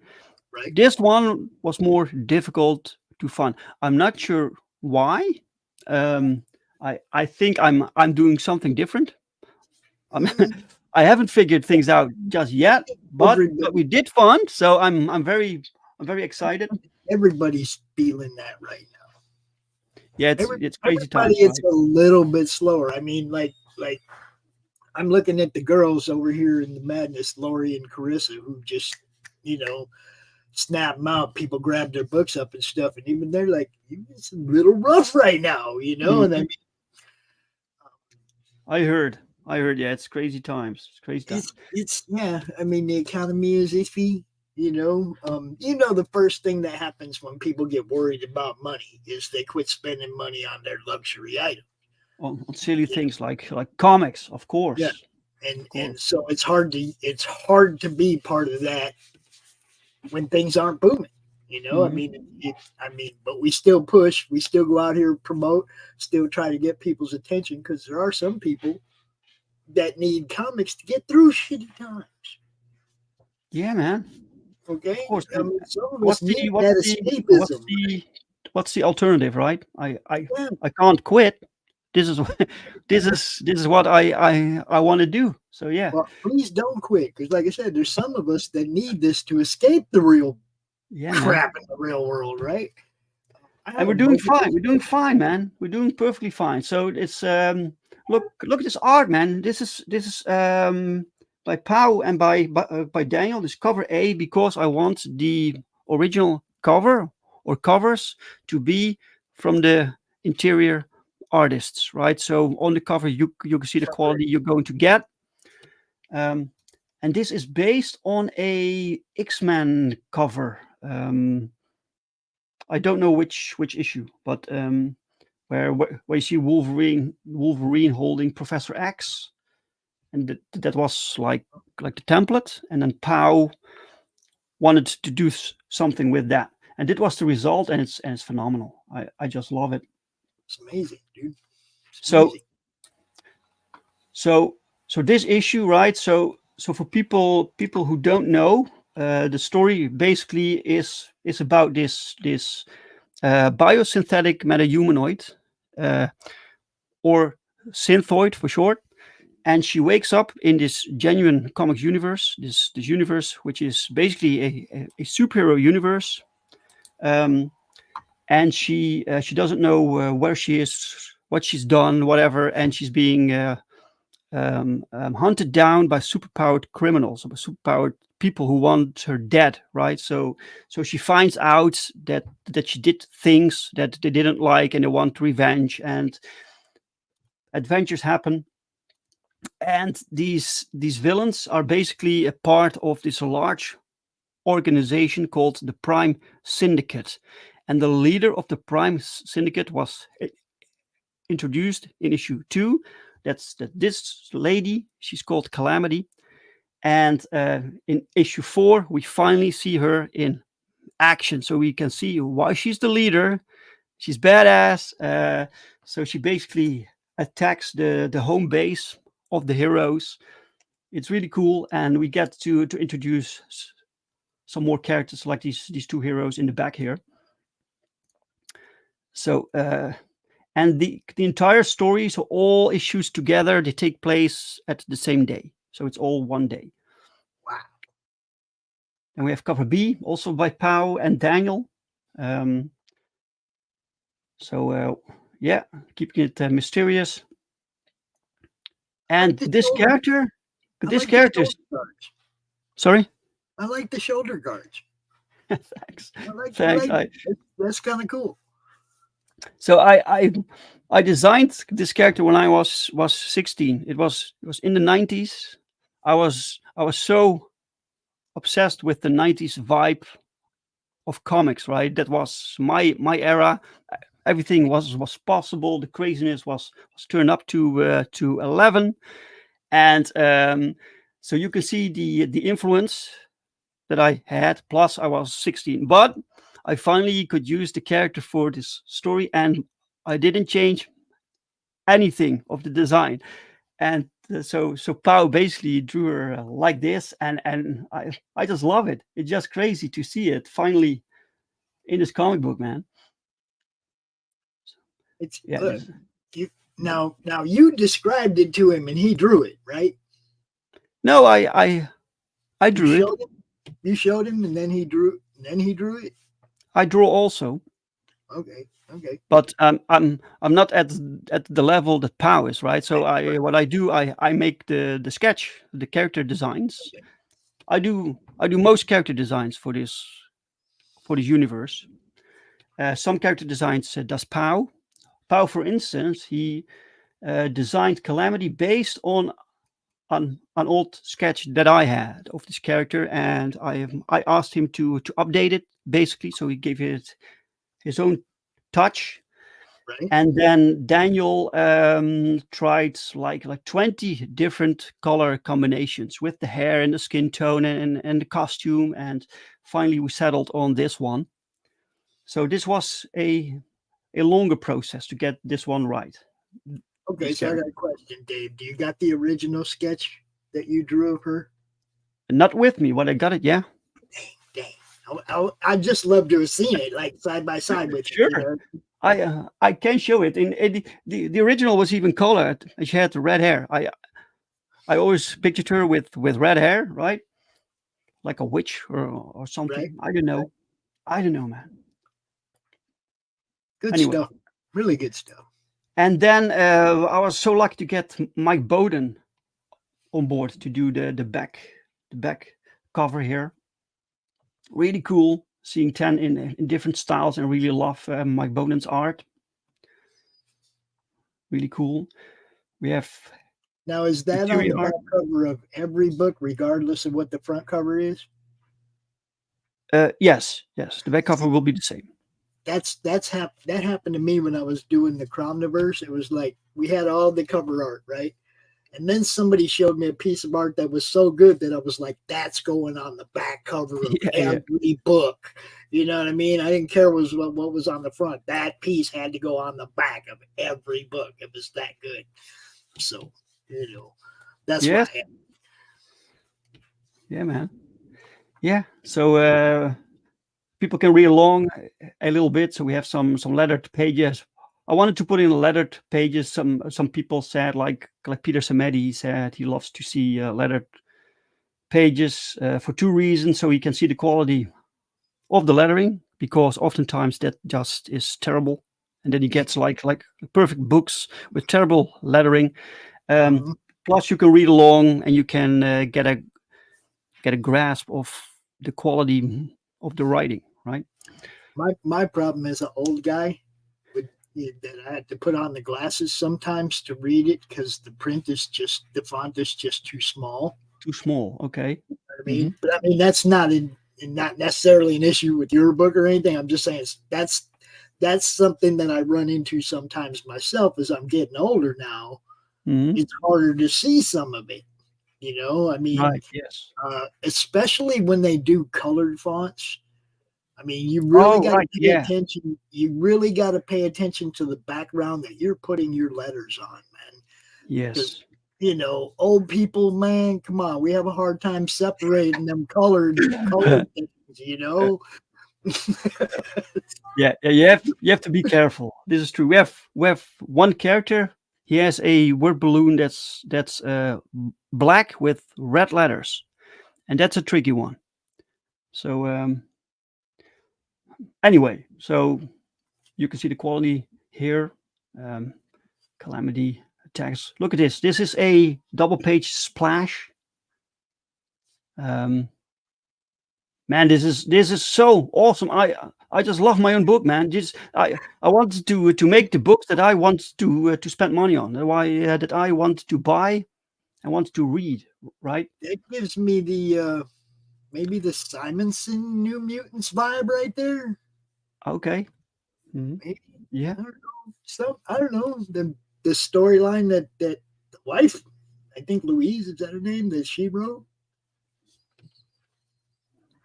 Right. This one was more difficult to fund. I'm not sure why. I think I'm doing something different. I haven't figured things out just yet, but we did fund, so I'm very excited. Everybody's feeling that right now. Yeah, it's crazy times. It's a little bit slower. I mean, like I'm looking at the girls over here in the madness, Laurie and Carissa, who just, snap them out, people grab their books up and stuff, and even they're like, it's a little rough right now, And I mean, I heard. Yeah, it's crazy times. It's crazy times. It's yeah. I mean, the economy is iffy. The first thing that happens when people get worried about money is they quit spending money on their luxury items. On silly things like comics, of course. Yeah, and so it's hard to be part of that when things aren't booming. I mean, but we still push, we still go out here, promote, still try to get people's attention, because there are some people that need comics to get through shitty times. Yeah, man. Okay. Of course. I mean, some of us need that escapism. What's the alternative, right? I can't quit. This is what I want to do. So yeah. Well, please don't quit, because like I said, there's some of us that need this to escape the real crap in the real world, right? And we're doing fine. We're doing fine, man. We're doing perfectly fine. So it's look at this art, man. This is by Pau and by Daniel. This cover A, because I want the original cover or covers to be from the interior artists, right? So on the cover you can see the quality you're going to get, and this is based on a X-Men cover. I don't know which issue, but where you see Wolverine holding Professor X, and that was like the template, and then Pau wanted to do something with that, and it was the result, and it's phenomenal. I just love it. It's amazing, dude. It's amazing. So this issue, right? So for people who don't know, the story basically is about this biosynthetic metahumanoid, or synthoid for short, and she wakes up in this genuine comics universe, this universe which is basically a superhero universe. And she doesn't know where she is, what she's done, whatever, and she's being hunted down by superpowered criminals, by superpowered people who want her dead, right? So she finds out that she did things that they didn't like, and they want revenge, and adventures happen. And these villains are basically a part of this large organization called the Prime Syndicate. And the leader of the Prime Syndicate was introduced in issue 2. That's this lady. She's called Calamity. And in issue 4, we finally see her in action. So we can see why she's the leader. She's badass. So she basically attacks the home base of the heroes. It's really cool. And we get to introduce some more characters like these two heroes in the back here. So, and the entire story, so all issues together, they take place at the same day. So it's all one day. Wow. And we have cover B, also by Pau and Daniel. Yeah, keeping it mysterious. And this character, sorry? I like the shoulder guards. Thanks. Thanks. That's kind of cool. So I designed this character when I was 16. It was in the 90s. I was so obsessed with the 90s vibe of comics, right? That was my era. Everything was possible. The craziness was turned up to 11, and so you can see the influence that I had. Plus, I was 16, but I finally could use the character for this story, and I didn't change anything of the design. And so Pau basically drew her like this, and I just love it. It's just crazy to see it finally in this comic book, man. It's now you described it to him and he drew it, right? No, I drew it. You showed him and then he drew it. I draw also. Okay. But I'm not at the level that Pau is, right? So what I do, I make the sketch, the character designs. Okay. I do most character designs for this for this universe. Some character designs does Pow. Pow, for instance, he designed Calamity based on an old sketch that I had of this character, and I asked him to update it basically, so he gave it his own touch. Right. And then Daniel tried like 20 different color combinations with the hair and the skin tone and the costume, and finally we settled on this one. So this was a longer process to get this one right. Okay, so I got a question, Dave. Do you got the original sketch that you drew of her? Not with me, but I got it, yeah. Dang. I just love to have seen it, like side by side with Sure. you. You know? I can show it. In the original was even colored. She had the red hair. I always pictured her with red hair, right? Like a witch or something. Right. I don't know. I don't know, man. Good Anyway. stuff. Really good stuff. And then I was so lucky to get Mike Bowden on board to do the back cover here. Really cool seeing 10 in different styles, and really love Mike Bowden's art. Really cool. We have Now, is that on the back cover of every book, regardless of what the front cover is? Yes. The back cover will be the same. That happened to me when I was doing the Cromniverse. It was like we had all the cover art, right? And then somebody showed me a piece of art that was so good that I was like, that's going on the back cover of every book. You know what I mean? I didn't care what was on the front. That piece had to go on the back of every book. It was that good. So, you know, that's why. Yeah, man. Yeah. So people can read along a little bit. So we have some lettered pages. I wanted to put in lettered pages. Some people said, like Peter Samedi, he said he loves to see lettered pages for two reasons. So he can see the quality of the lettering, because oftentimes that just is terrible. And then he gets like perfect books with terrible lettering. Plus you can read along and you can get a grasp of the quality of the writing, right? My problem as an old guy that I had to put on the glasses sometimes to read it because the font is just too small. Too small, okay. You know what I mean? But I mean, that's not necessarily an issue with your book or anything. I'm just saying that's something that I run into sometimes myself as I'm getting older now. It's harder to see some of it. You know, I mean, right, yes. Especially when they do colored fonts. I mean, you really got to pay attention. You really got to pay attention to the background that you're putting your letters on, man. Yes. You know, old people, man, come on. We have a hard time separating them colored things, you know. Yeah, you have to be careful. This is true. We have one character. He has a word balloon that's black with red letters, and that's a tricky one. So anyway, so you can see the quality here. Calamity attacks. Look at this. This is a double page splash. Man, this is so awesome. I just love my own book, man. I wanted to make the books that I want to spend money on. That I want to buy and want to read. Right? It gives me the maybe the Simonson New Mutants vibe right there. Okay. Maybe. Yeah. I don't know. So I don't know the storyline that the wife, I think Louise, is that her name, that she wrote.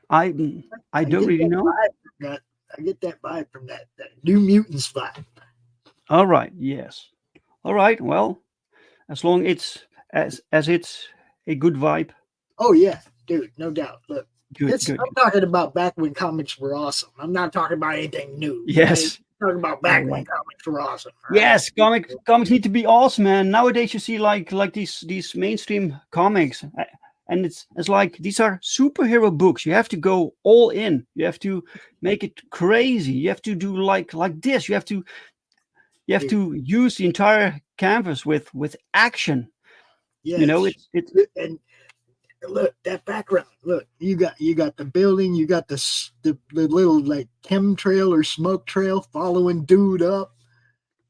I don't really know. I get that vibe from that New Mutants vibe. All right. Yes. All right. Well, as long as it's a good vibe. Oh yeah, dude, no doubt. Look, good. I'm talking about back when comics were awesome. I'm not talking about anything new. Yes. I'm talking about back when comics were awesome. Right? Yes, comics need to be awesome, man. Nowadays you see like these mainstream comics. And it's like these are superhero books. You have to go all in. You have to make it crazy. You have to do like this. You have to use the entire canvas with action. Yes. You know, it's and Look, that background. Look, you got the building. You got the little like chemtrail or smoke trail following dude up.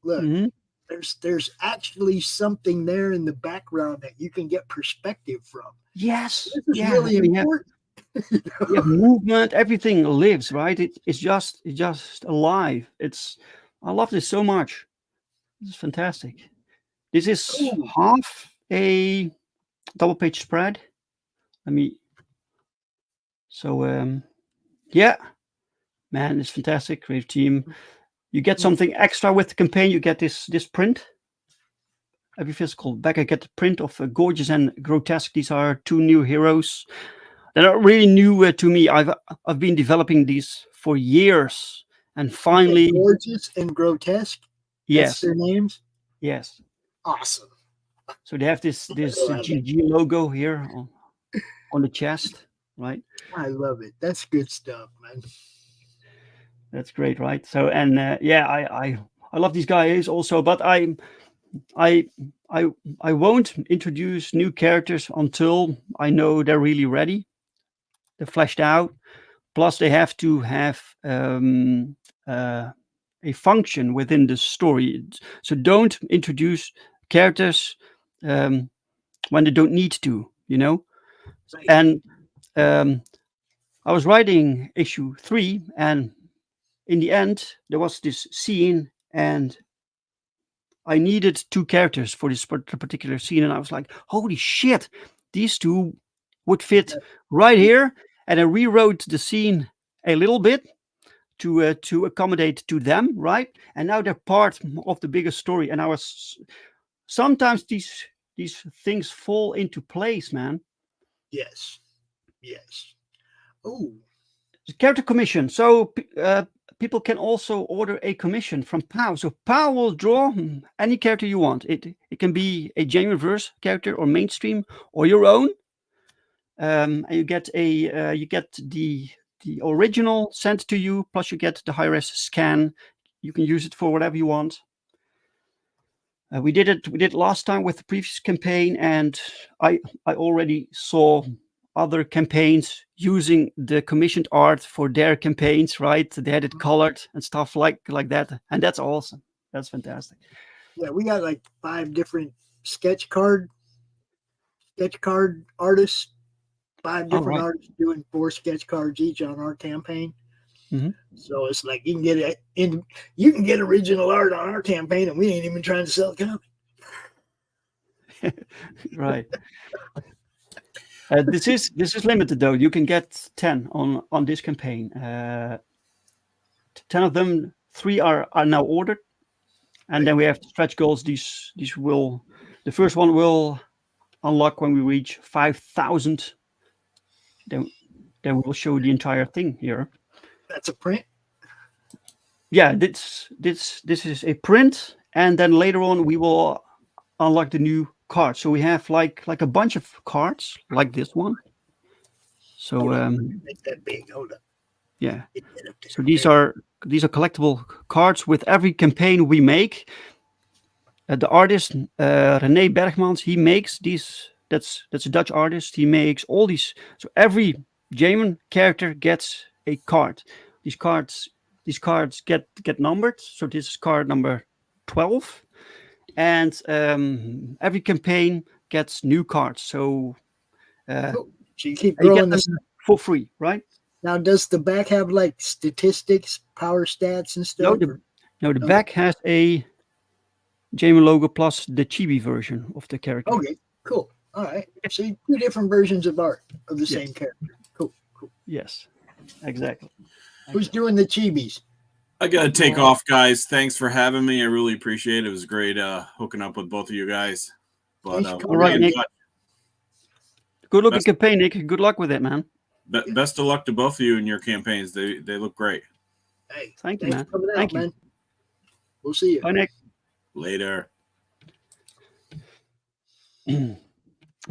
Look, Mhm. there's actually something there in the background that you can get perspective from. Yes. This is Yeah. really We have, important. we have movement. Everything lives, right? It's just alive. I love this so much. This is fantastic. This is Cool. half a double page spread. Yeah, man, it's fantastic. Creative team. You get something extra with the campaign. You get this print. Every physical back, I get the print of Gorgeous and Grotesque. These are two new heroes. They're not really new to me. I've been developing these for years, and finally, Gorgeous and Grotesque. yes, That's their names. yes. Awesome. So they have this GG logo here on the chest, right? I love it. That's good stuff, man. That's great, right? So I love these guys also, but I won't introduce new characters until I know they're really ready. They're fleshed out. Plus, they have to have a function within the story. So don't introduce characters when they don't need to, you know. Right. And I was writing issue 3, and in the end, there was this scene, and I needed 2 characters for this particular scene, and I was like, holy shit, these 2 would fit right here. And I rewrote the scene a little bit to accommodate to them, right? And now they're part of the bigger story. And sometimes these things fall into place, man. Yes. Oh, Character commission. So people can also order a commission from POW. So POW will draw any character you want. It can be a genuine verse character or mainstream or your own. And you get the original sent to you, plus you get the high-res scan. You can use it for whatever you want. We did last time with the previous campaign, and I already saw other campaigns using the commissioned art for their campaigns, right? They had it colored and stuff like that, and that's awesome. That's fantastic. Yeah, we got like 5 different sketch card artists. 5 different artists doing 4 sketch cards each on our campaign. Mm-hmm. So it's like you can get original art on our campaign, and we ain't even trying to sell a copy. Right. This is limited though. You can get 10 on this campaign. 10 of them. 3 are now ordered, and then we have stretch goals. These will. The first one will unlock when we reach 5,000. Then we'll show the entire thing here. That's a print. Yeah, this is a print, and then later on we will unlock the new cards. So we have like a bunch of cards like this one. So Make that big. Hold up. Yeah. So these are collectible cards with every campaign we make. The artist René Bergmans, he makes these. That's a Dutch artist. He makes all these. So every German character gets a card. These cards get numbered. So this is card number 12, and every campaign gets new cards. So you keep growing this for free, right? Now, does the back have like statistics, power stats, and stuff? No, the back has a German logo plus the chibi version of the character. Okay, cool. All right. So 2 different versions of art of the same character. Cool. Yes, exactly. Who's doing the chibis? I got to take off, guys. Thanks for having me. I really appreciate it. It was great hooking up with both of you guys. But all right, Nick. Good looking campaign, Nick. Good luck with it, man. Best of luck to both of you in your campaigns. They look great. Hey, thank you, man. For coming out, Thank you. Man. We'll see you. Bye, Nick. Later.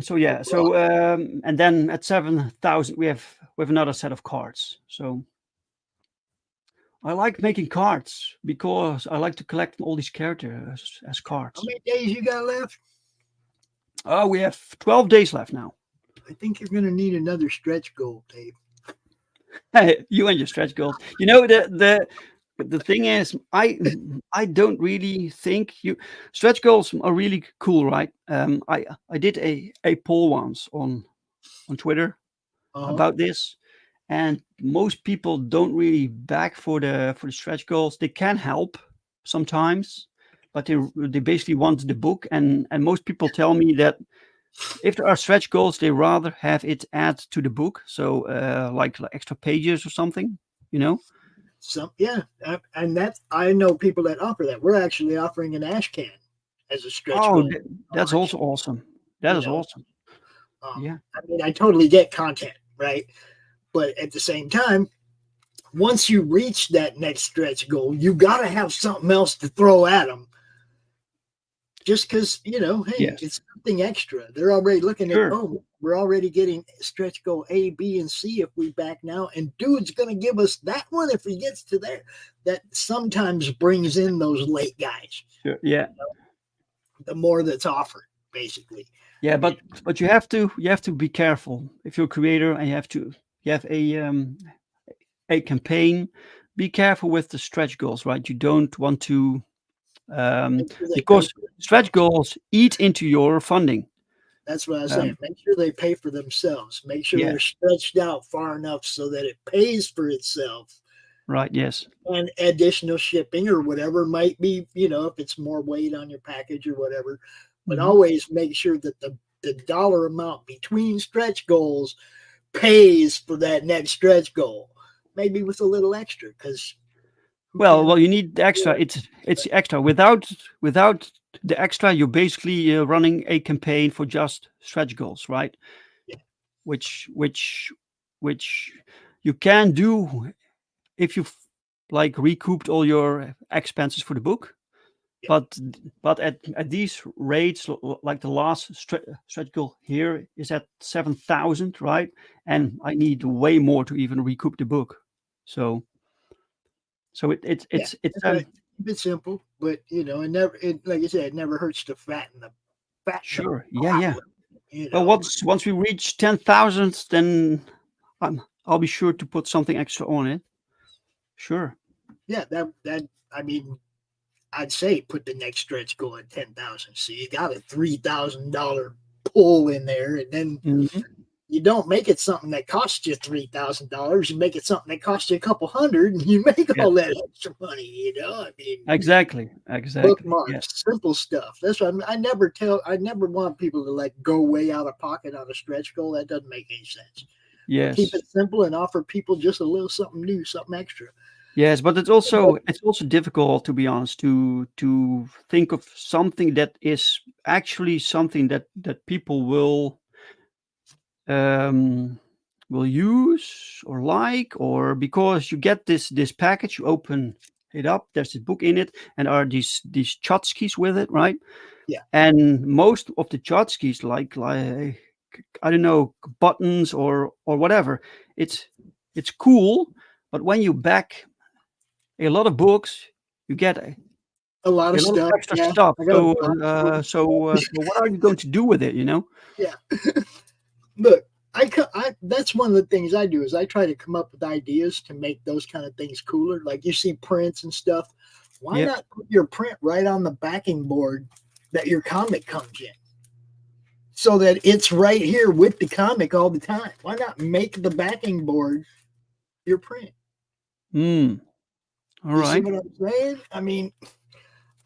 So and then at 7,000 we have another set of cards. So I like making cards because I like to collect all these characters as cards. How many days you got left? Oh, we have 12 days left now. I think you're going to need another stretch goal, Dave. Hey, you and your stretch goals. You know, the thing is, I don't really think stretch goals are really cool, right? I did a poll once on Twitter about this, and most people don't really back for the stretch goals. They can help sometimes, but they basically want the book, and most people tell me that if there are stretch goals, they rather have it add to the book, so like extra pages or something, you know. And that's, I know people that offer that. We're actually offering an ash can as a stretch goal. That's also awesome. That is awesome. Yeah, I mean, I totally get content, right? But at the same time, once you reach that next stretch goal, you got to have something else to throw at them. Just because, hey, it's something extra. They're already looking at, we're already getting stretch goal A, B, and C if we back now. And dude's going to give us that one if he gets to there. That sometimes brings in those late guys. Sure. Yeah. The more that's offered, basically. Yeah, but you have to be careful if you're a creator and you have a campaign. Be careful with the stretch goals, right? You don't want to because stretch goals eat into your funding. That's what I was saying. Make sure they pay for themselves. Make sure they're stretched out far enough so that it pays for itself. Right. Yes. And additional shipping or whatever might be, if it's more weight on your package or whatever. But always make sure that the dollar amount between stretch goals pays for that next stretch goal. Maybe with a little extra, because well, you need the extra. It's extra. Without the extra, you're basically running a campaign for just stretch goals, right? Yeah. Which you can do if you've like recouped all your expenses for the book. Yeah. But at these rates, like the last stretch goal here is at 7,000, right? And I need way more to even recoup the book. So it's keep it simple, but like I said, it never hurts to fatten the Sure. Yeah. Well, once we reach 10,000, then I'll be sure to put something extra on it. Sure. Yeah, that I mean, I'd say put the next stretch goal at 10,000. So you got a $3,000 pull in there, and then you don't make it something that costs you $3,000. You make it something that costs you a couple hundred, and you make all that extra money. I mean, exactly. Bookmarks, simple stuff. That's why I never want people to like go way out of pocket on a stretch goal. That doesn't make any sense. Yes. Keep it simple and offer people just a little something new, something extra. Yes, but it's also difficult, to be honest, to think of something that is actually something that people will use or like, or because you get this package, you open it up, there's a book in it, and are these tchotchkes with it, right? Yeah. And most of the tchotchkes, like I don't know, buttons or whatever, it's cool, but when you back a lot of books, you get a lot of stuff, extra stuff. So what are you going to do with it? Yeah. Look, that's one of the things I do is I try to come up with ideas to make those kind of things cooler. Like you see prints and stuff. Why not put your print right on the backing board that your comic comes in, so that it's right here with the comic all the time? Why not make the backing board your print? All right. See what I'm saying? I mean,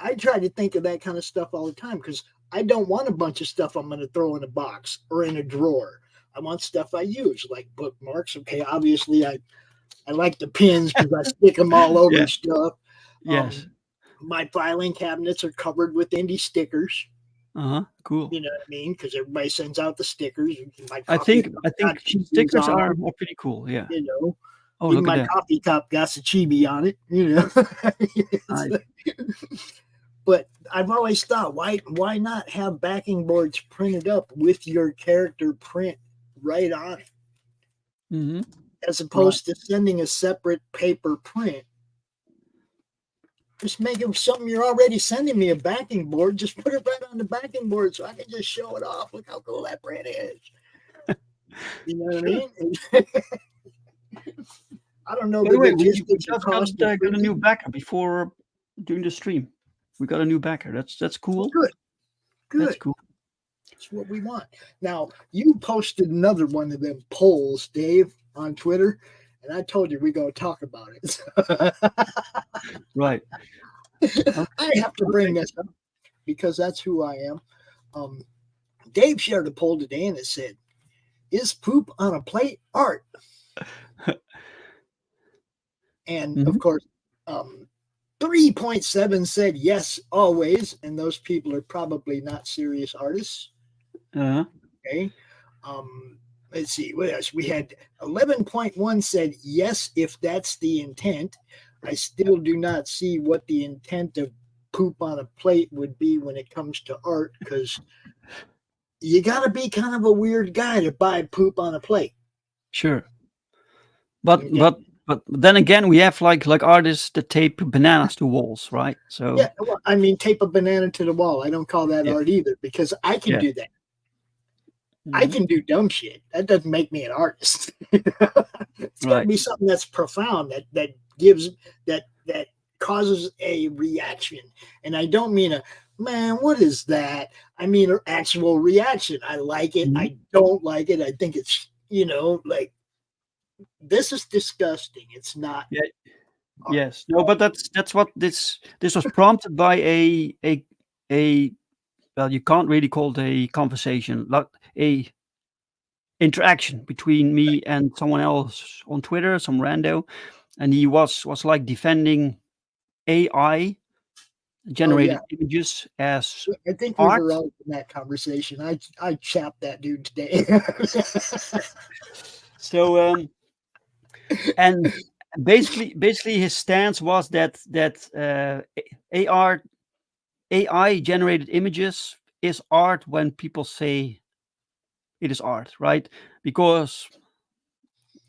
I try to think of that kind of stuff all the time because I don't want a bunch of stuff I'm going to throw in a box or in a drawer. I want stuff I use, like bookmarks. Okay, obviously I like the pins because I stick them all over stuff. Yes. My filing cabinets are covered with indie stickers. Cool. You know what I mean? Because everybody sends out the stickers. I think stickers are pretty cool. Yeah. Oh, even my coffee cup got a chibi on it. But I've always thought, why not have backing boards printed up with your character print right on it, as opposed to sending a separate paper print? Just make it something you're already sending me, a backing board. Just put it right on the backing board so I can just show it off. Look how cool that print is. You know what I mean? I don't know By the the way, we logistics just or cost of got a new printing. backer before doing the stream. We got a new backer. That's cool. Good, That's good. cool. That's what we want. Now, you posted another one of them polls, Dave, on Twitter, and I told you we're going to talk about it. Right. I have to bring this up because that's who I am. Dave shared a poll today and it said, "Is poop on a plate art?" And of course, 3.7 said yes, always. And those people are probably not serious artists. Okay. Let's see what else we had. 11.1 said yes, if that's the intent. I still do not see what the intent of poop on a plate would be when it comes to art, because you got to be kind of a weird guy to buy poop on a plate. Sure. But Okay. but then again, we have like artists that tape bananas to walls, right? So Yeah, well, I mean, tape a banana to the wall. I don't call that Yeah. art either, because I can Yeah. do that. I Mhm. can do dumb shit. That doesn't make me an artist. It's got to Right. be something that's profound, that gives that causes a reaction. And I don't mean a man, what is that? I mean an actual reaction. I like it. Mhm. I don't like it. I think it's, like, this is disgusting. It's not. Yeah. art. Yes. No, but that's what this was prompted by a well, you can't really call it a conversation, like a interaction between me and someone else on Twitter, some rando, and he was like defending AI generated images as I think we art. were all in that conversation. I chapped that dude today. So and basically his stance was that AI generated images is art when people say it is art, right? Because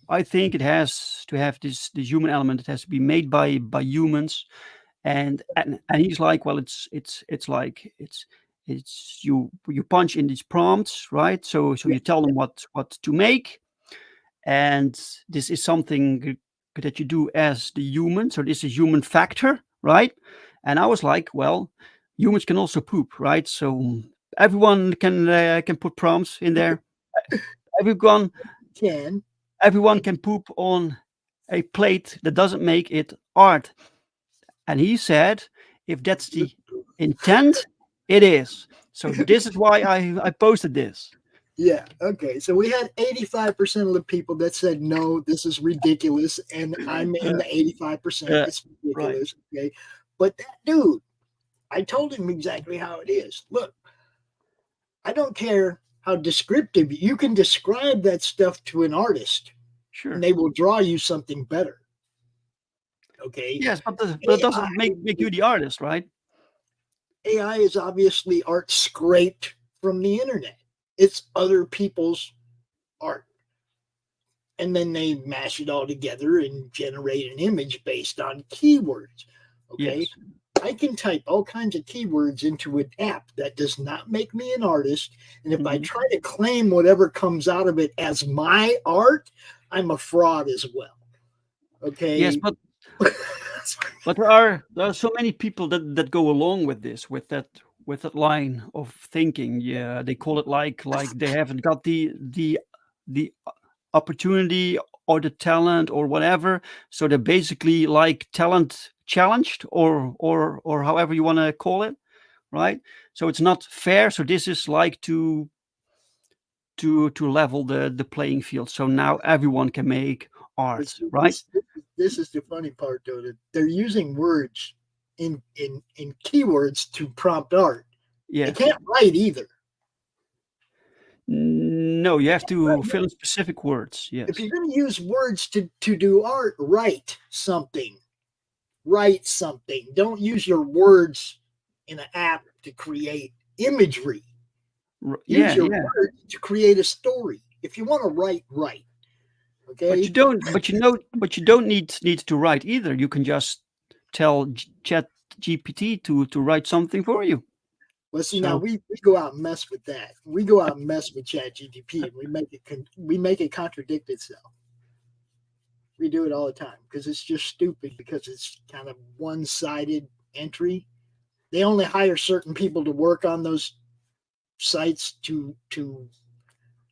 I think it has to have this human element. It has to be made by humans, and he's like, well, it's like it's you punch in these prompts, right? So you tell them what to make, and this is something that you do as the human. So this is human factor, right? And I was like, well, humans can also poop, right? So everyone can put prompts in there. Everyone Can. everyone can poop on a plate. That doesn't make it art. And he said, if that's the intent, it is. So this is why I posted this. Yeah. Okay. So we had 85% of the people that said no, this is ridiculous, and I'm in the 85%. It's ridiculous. Right. Okay. But that dude, I told him exactly how it is. Look, I don't care how descriptive you can describe that stuff to an artist, Sure. and they will draw you something better. Okay. Yes, but that doesn't make you the artist, right? AI is obviously art scraped from the internet. It's other people's art. And then they mash it all together and generate an image based on keywords. Okay. Yes. I can type all kinds of keywords into an app. That does not make me an artist. And if I try to claim whatever comes out of it as my art, I'm a fraud as well. Okay. Yes, but there are so many people that go along with this, with that line of thinking. Yeah, they call it like they haven't got the opportunity or the talent or whatever. So they're basically like talent challenged or however you want to call it, right? So it's not fair. So this is like to level the playing field. So now everyone can make art, right? This is the funny part, though, that they're using words in keywords to prompt art. Yeah. They can't write either. No, you have to fill in specific words. Yes. If you're going to use words to do art, write something. Write something. Don't use your words in an app to create imagery. Use your words to create a story. If you want to write, write. Okay. But you don't need to write either. You can just tell Chat GPT to write something for you. Well, see, So now we go out and mess with that. We go out and mess with ChatGPT, and we make it contradict itself. We do it all the time because it's just stupid, because it's kind of one-sided entry. They only hire certain people to work on those sites to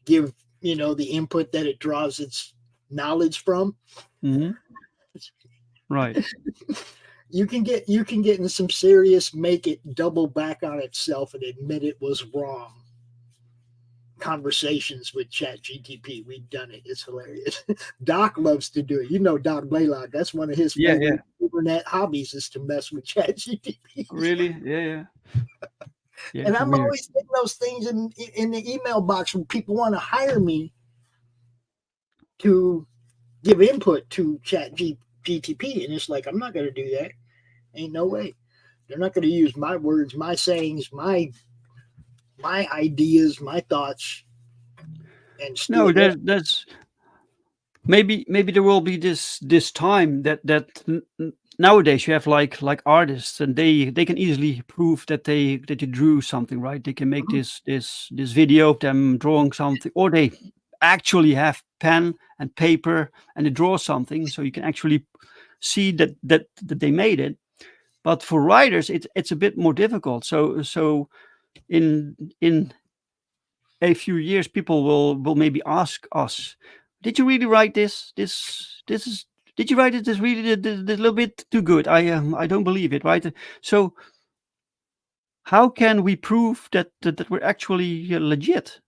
give, the input that it draws its knowledge from. mhm, right. You can get in some serious make it double back on itself and admit it was wrong conversations with ChatGPT. We've done it. It's hilarious. Doc loves to do it. Doc Blalock. That's one of his favorite internet hobbies, is to mess with ChatGPT. Really? Yeah. And I'm always getting those things in the email box when people want to hire me to give input to ChatGPT, and it's like, I'm not going to do that. Ain't no way. They're not going to use my words, my sayings, my ideas, my thoughts. And No, that's maybe there will be this time that nowadays you have like artists, and they can easily prove that you drew something, right? They can make this video of them drawing something, or they actually have pen and paper and they draw something, so you can actually see that they made it. But for writers, it's a bit more difficult. So in a few years, people will maybe ask us, "Did you really write this? Did you write it? This really this little bit too good. I don't believe it." Right? So how can we prove that we're actually legit?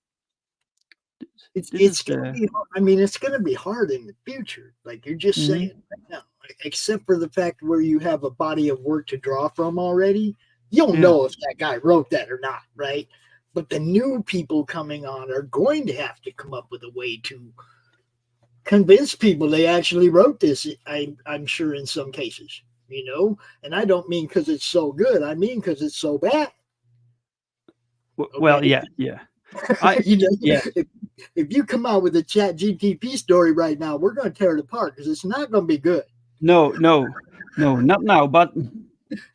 It's going to be. I mean, it's going to be hard in the future. Like you're just saying right now. Except for the fact where you have a body of work to draw from already, you'll know if that guy wrote that or not, right? But the new people coming on are going to have to come up with a way to convince people they actually wrote this. I'm sure in some cases, and I don't mean because it's so good. I mean because it's so bad. Well, okay? yeah. If you come out with a ChatGPT story right now, we're going to tear it apart because it's not going to be good. No, not now. But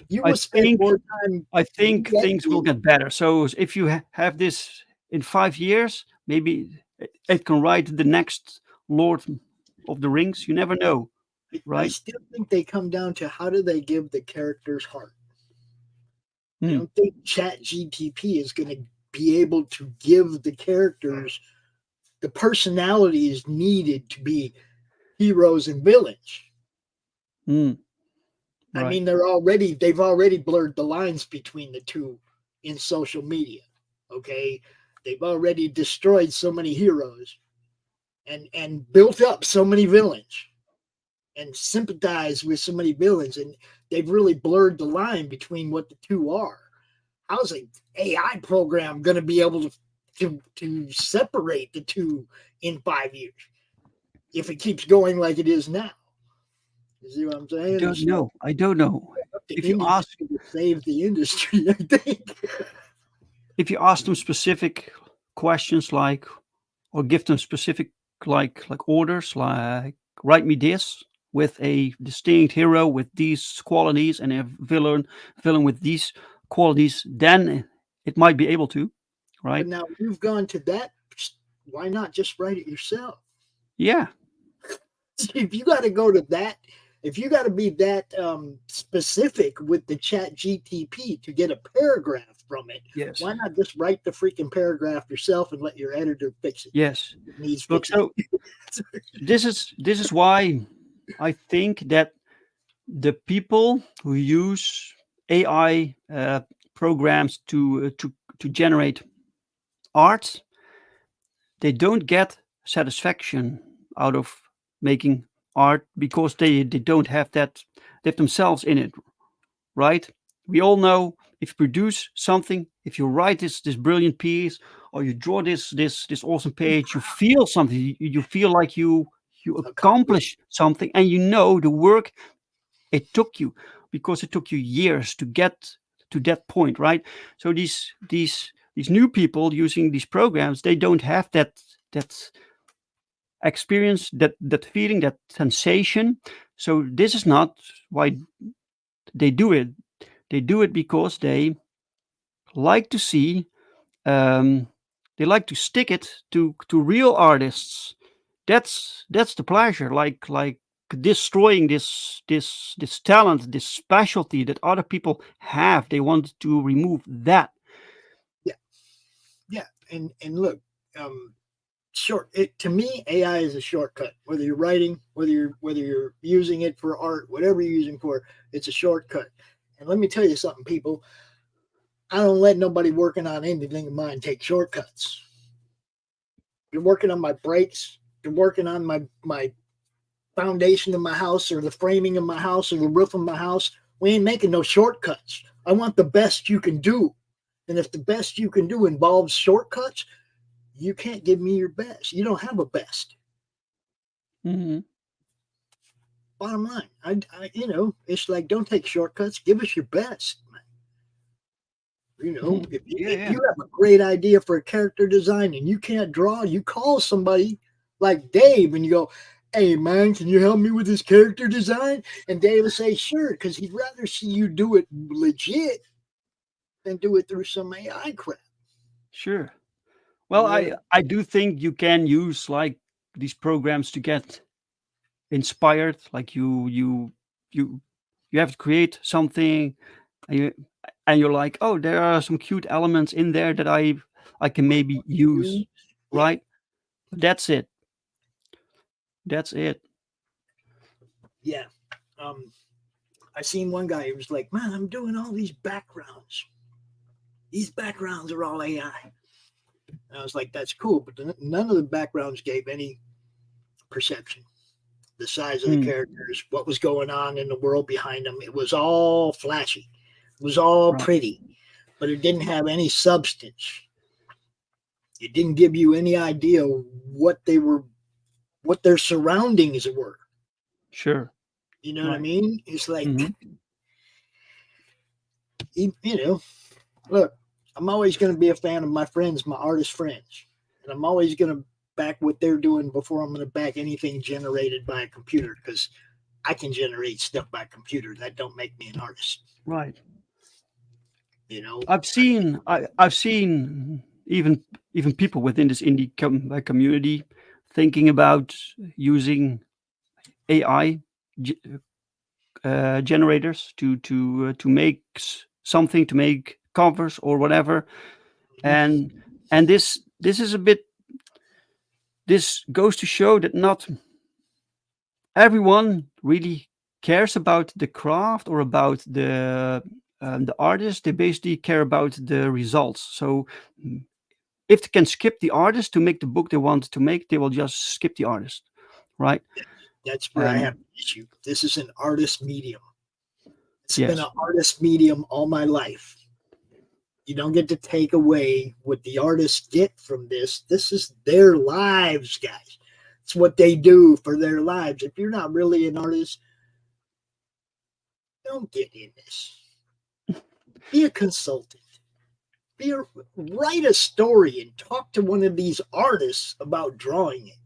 you will spend more time. I think things will get better. So if you have this in 5 years, maybe it can write the next Lord of the Rings. You never know, right? I still think they come down to how do they give the characters heart. I don't think ChatGPT is going to be able to give the characters the personalities needed to be heroes and villains. Right. I mean, they've already blurred the lines between the two in social media. Okay. They've already destroyed so many heroes and built up so many villains and sympathized with so many villains. And they've really blurred the line between what the two are. How's an AI program going to be able to separate the two in 5 years if it keeps going like it is now? You see what I'm saying? I don't know. If you ask to save the industry, I think. If you ask them specific questions, or give them specific like orders, like write me this with a distinct hero with these qualities and a villain with these qualities, then it might be able to, right? But now you've gone to that. Why not just write it yourself? Yeah. If you got to go to that. If you got to be that specific with the ChatGPT to get a paragraph from it, why not just write the freaking paragraph yourself and let your editor fix it? Yes. Look, so this is why I think that the people who use AI programs to generate art, they don't get satisfaction out of making art because they don't have that themselves in it, right? We all know if you produce something, if you write this brilliant piece, or you draw this awesome page, you feel something. You feel like you accomplish something, and the work it took you, because it took you years to get to that point, right? So these new people using these programs, they don't have that experience, that feeling, that sensation. So this is not why they do it. They do it because they like to see. They like to stick it to real artists. That's the pleasure. Like destroying this talent, this specialty that other people have. They want to remove that. Yeah, and look, to me, AI is a shortcut. Whether you're writing, whether you're using it for art, whatever you're using for, it's a shortcut. And let me tell you something, people. I don't let nobody working on anything of mine take shortcuts. You're working on my brakes. You're working on my foundation of my house, or the framing of my house, or the roof of my house. We ain't making no shortcuts. I want the best you can do. And if the best you can do involves shortcuts, you can't give me your best. You don't have a best. Mm-hmm. Bottom line, I it's like, don't take shortcuts. Give us your best, man. If you have a great idea for a character design and you can't draw, you call somebody like Dave and you go, "Hey, man, can you help me with this character design?" And Dave will say, "Sure," because he'd rather see you do it legit than do it through some AI crap. Sure. Well, I do think you can use like these programs to get inspired. Like you have to create something, and you're like, oh, there are some cute elements in there that I can maybe use, right? That's it. Yeah. I seen one guy who was like, "Man, I'm doing all these backgrounds. These backgrounds are all AI." And I was like, "That's cool," but none of the backgrounds gave any perception. The size of the characters, what was going on in the world behind them. It was all flashy. It was all pretty, but it didn't have any substance. It didn't give you any idea what their surroundings were. Sure. You know what I mean? It's like, look, I'm always going to be a fan of my friends, my artist friends. And I'm always going to back what they're doing before I'm going to back anything generated by a computer, because I can generate stuff by computer. That don't make me an artist. Right. I've seen even people within this indie community thinking about using AI generators to make something, to make covers or whatever, and this is a bit. This goes to show that not everyone really cares about the craft or about the artist. They basically care about the results. So if they can skip the artist to make the book they want to make, they will just skip the artist, right? That's where I have an issue. This is an artist medium. It's been an artist medium all my life. You don't get to take away what the artists get from this. This is their lives, guys. It's what they do for their lives. If you're not really an artist, don't get in this. Be a consultant. Write a story and talk to one of these artists about drawing it.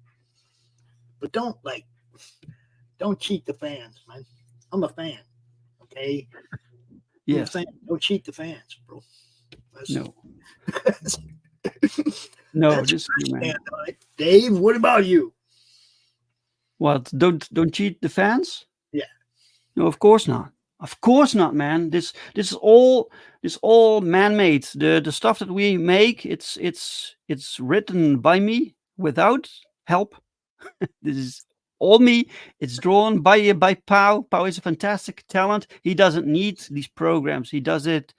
But don't cheat the fans, man. I'm a fan. Okay? Yes. Don't cheat the fans, bro. No. No, just man. Dave, what about you? What? Don't cheat the fans? Yeah. No, of course not. Of course not, man. This is all man-made. The stuff that we make, it's written by me without help. This is all me. It's drawn by Pau. Pau is a fantastic talent. He doesn't need these programs. He does it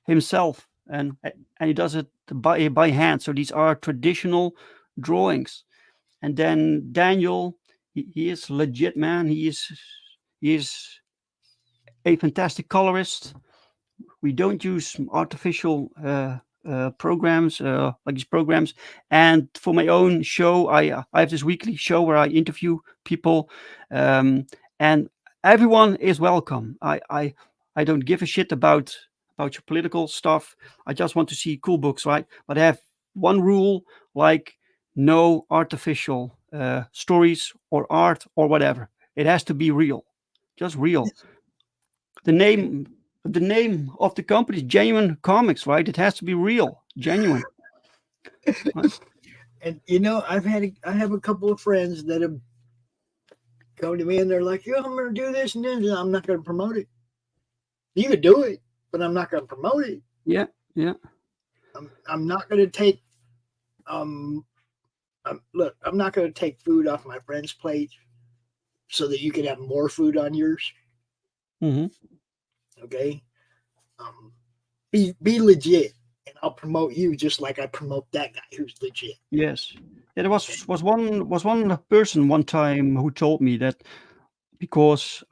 himself, and he does it by hand. So these are traditional drawings. And then Daniel, he is legit, man. He is a fantastic colorist. We don't use artificial programs like these programs. And for my own show, I have this weekly show where I interview people, and everyone is welcome. I don't give a shit about your political stuff. I just want to see cool books, right? But I have one rule, like no artificial stories or art or whatever. It has to be real, just real. The name the name of the company is Genuine Comics, right? It has to be real, genuine. Right? And I have a couple of friends that have come to me and they're like, I'm going to do this and this, and I'm not going to promote it. You could do it, but I'm not going to promote it. Yeah. I'm not going to take look, I'm not going to take food off my friend's plate so that you can have more food on yours. Mm-hmm. Okay. Be legit, and I'll promote you just like I promote that guy who's legit. Yes. Yeah, there was one person one time who told me that because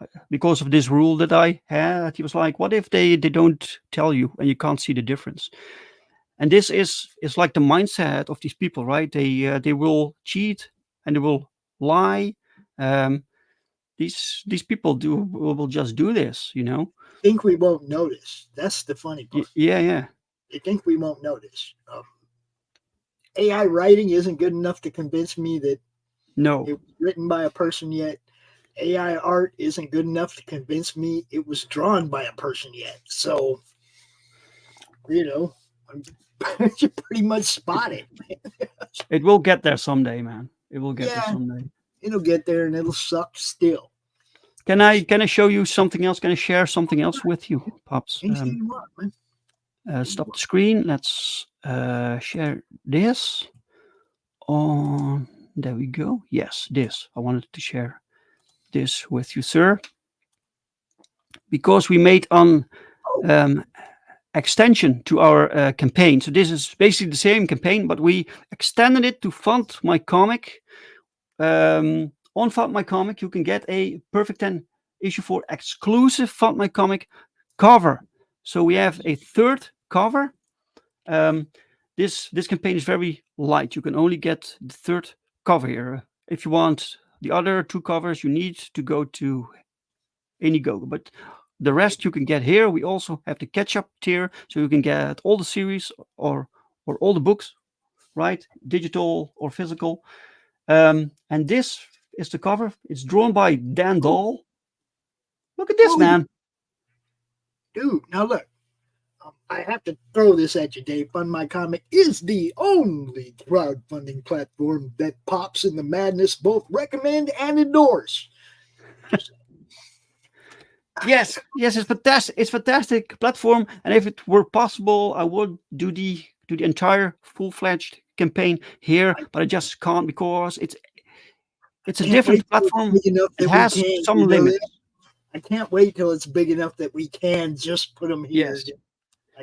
of this rule that I had, he was like, what if they don't tell you and you can't see the difference? And this is like the mindset of these people, right? They will cheat and they will lie. These people will just do this, Think we won't notice. That's the funny part. Yeah. They think we won't notice. AI writing isn't good enough to convince me that No. it was written by a person yet. AI art isn't good enough to convince me it was drawn by a person yet. So, you pretty much spot it. It will get there someday, man. It will get there Yeah. someday. It'll get there and it'll suck still. Can I show you something else? Can I share something else with you, Pops? Anything you want, man. Stop the screen. Let's share this. There we go. Yes, this. I wanted to share this with you, sir, because we made an extension to our campaign. So this is basically the same campaign, but we extended it to Fund My Comic. On Fund My Comic, you can get a Perfect 10 issue 4 exclusive Fund My Comic cover. So we have a third cover. This campaign is very light. You can only get the third cover here. If you want the other two covers, you need to go to Indiegogo. But the rest you can get here. We also have the catch-up tier, so you can get all the series or all the books, right? Digital or physical. And this is the cover. It's drawn by Dan Dahl. Look at this, man. Dude, now look. I have to throw this at you, Dave. Fund My Comic is the only crowdfunding platform that Pops and the Madness both recommend and endorse. Yes, it's fantastic. It's fantastic platform, and if it were possible, I would do the entire full-fledged campaign here, but I just can't because it's a different platform. It has some limits. I can't wait till it's big enough that we can just put them here.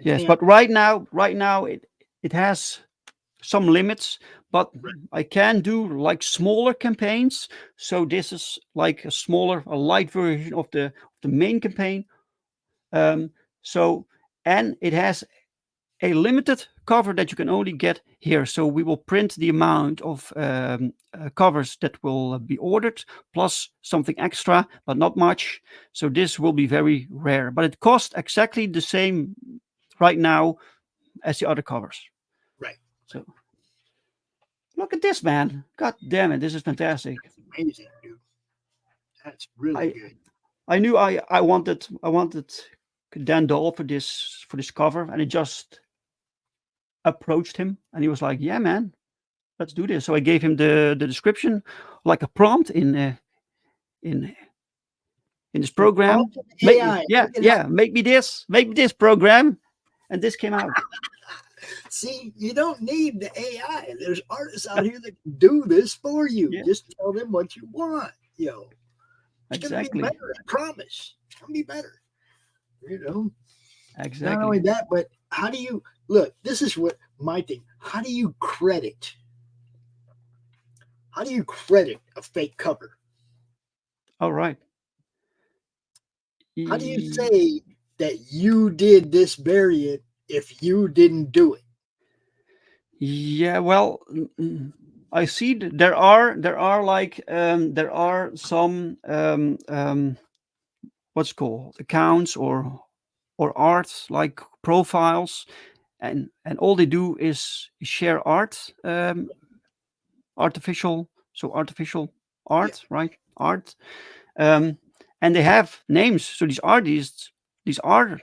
Yes, but right now it has some limits, but I can do like smaller campaigns. So this is like a light version of the main campaign. And it has a limited cover that you can only get here. So we will print the amount of covers that will be ordered, plus something extra, but not much. So this will be very rare, but it costs exactly the same right now as the other covers. Right. So look at this, man. God damn it. This is fantastic. That's amazing, dude. That's really good. I knew I wanted Dan Dahl for this cover, and I just approached him and he was like, yeah, man, let's do this. So I gave him the description, like a prompt in this program. Make me this program. And this came out. See, you don't need the AI. There's artists out here that can do this for you. Yeah. Just tell them what you want. It's exactly. Gonna be better, I promise. It's gonna be better. Exactly. Not only that, but how do you look? This is what my thing. How do you credit a fake cover? All right. How do you say that you did this variant if you didn't do it? Yeah, well, I see there are some what's called accounts or art like profiles, and all they do is share art, artificial art, right? Art, and they have names. So these artists, these are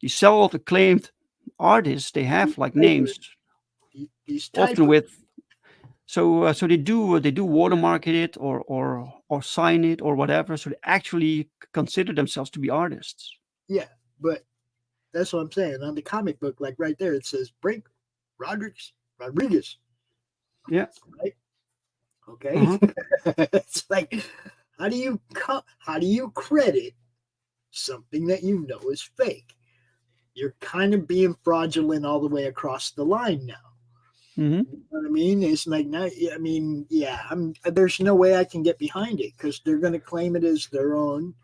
these self-acclaimed artists, they have like names These often typers. with. So they do watermark it or sign it or whatever. So they actually consider themselves to be artists. Yeah, but that's what I'm saying. On the comic book, like right there, it says Brink, Rodriguez. Yeah. Right. Okay. Uh-huh. It's like, how do you credit something that you know is fake? You're kind of being fraudulent all the way across the line now. Mm-hmm. You know what I mean? It's like, there's no way I can get behind it because they're going to claim it as their own.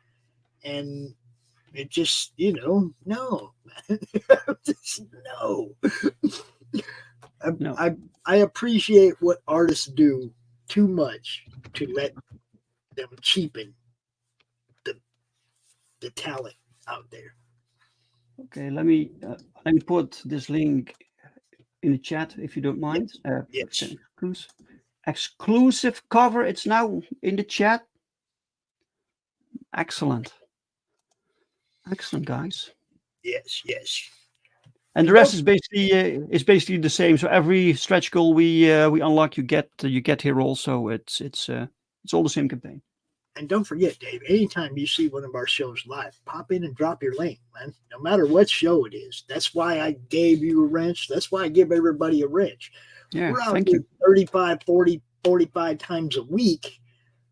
And it just, no, just no. No. I appreciate what artists do too much to let them cheapen the talent out there. Okay, let me put this link in the chat if you don't mind. Yes. Exclusive cover. It's now in the chat. Excellent, guys. Yes. And the rest is basically the same. So every stretch goal we unlock, you get here also. It's all the same campaign. And don't forget, Dave, anytime you see one of our shows live, pop in and drop your link, man. No matter what show it is. That's why I gave you a wrench. That's why I give everybody a wrench. Yeah, we're out thank here you. 35, 40, 45 times a week.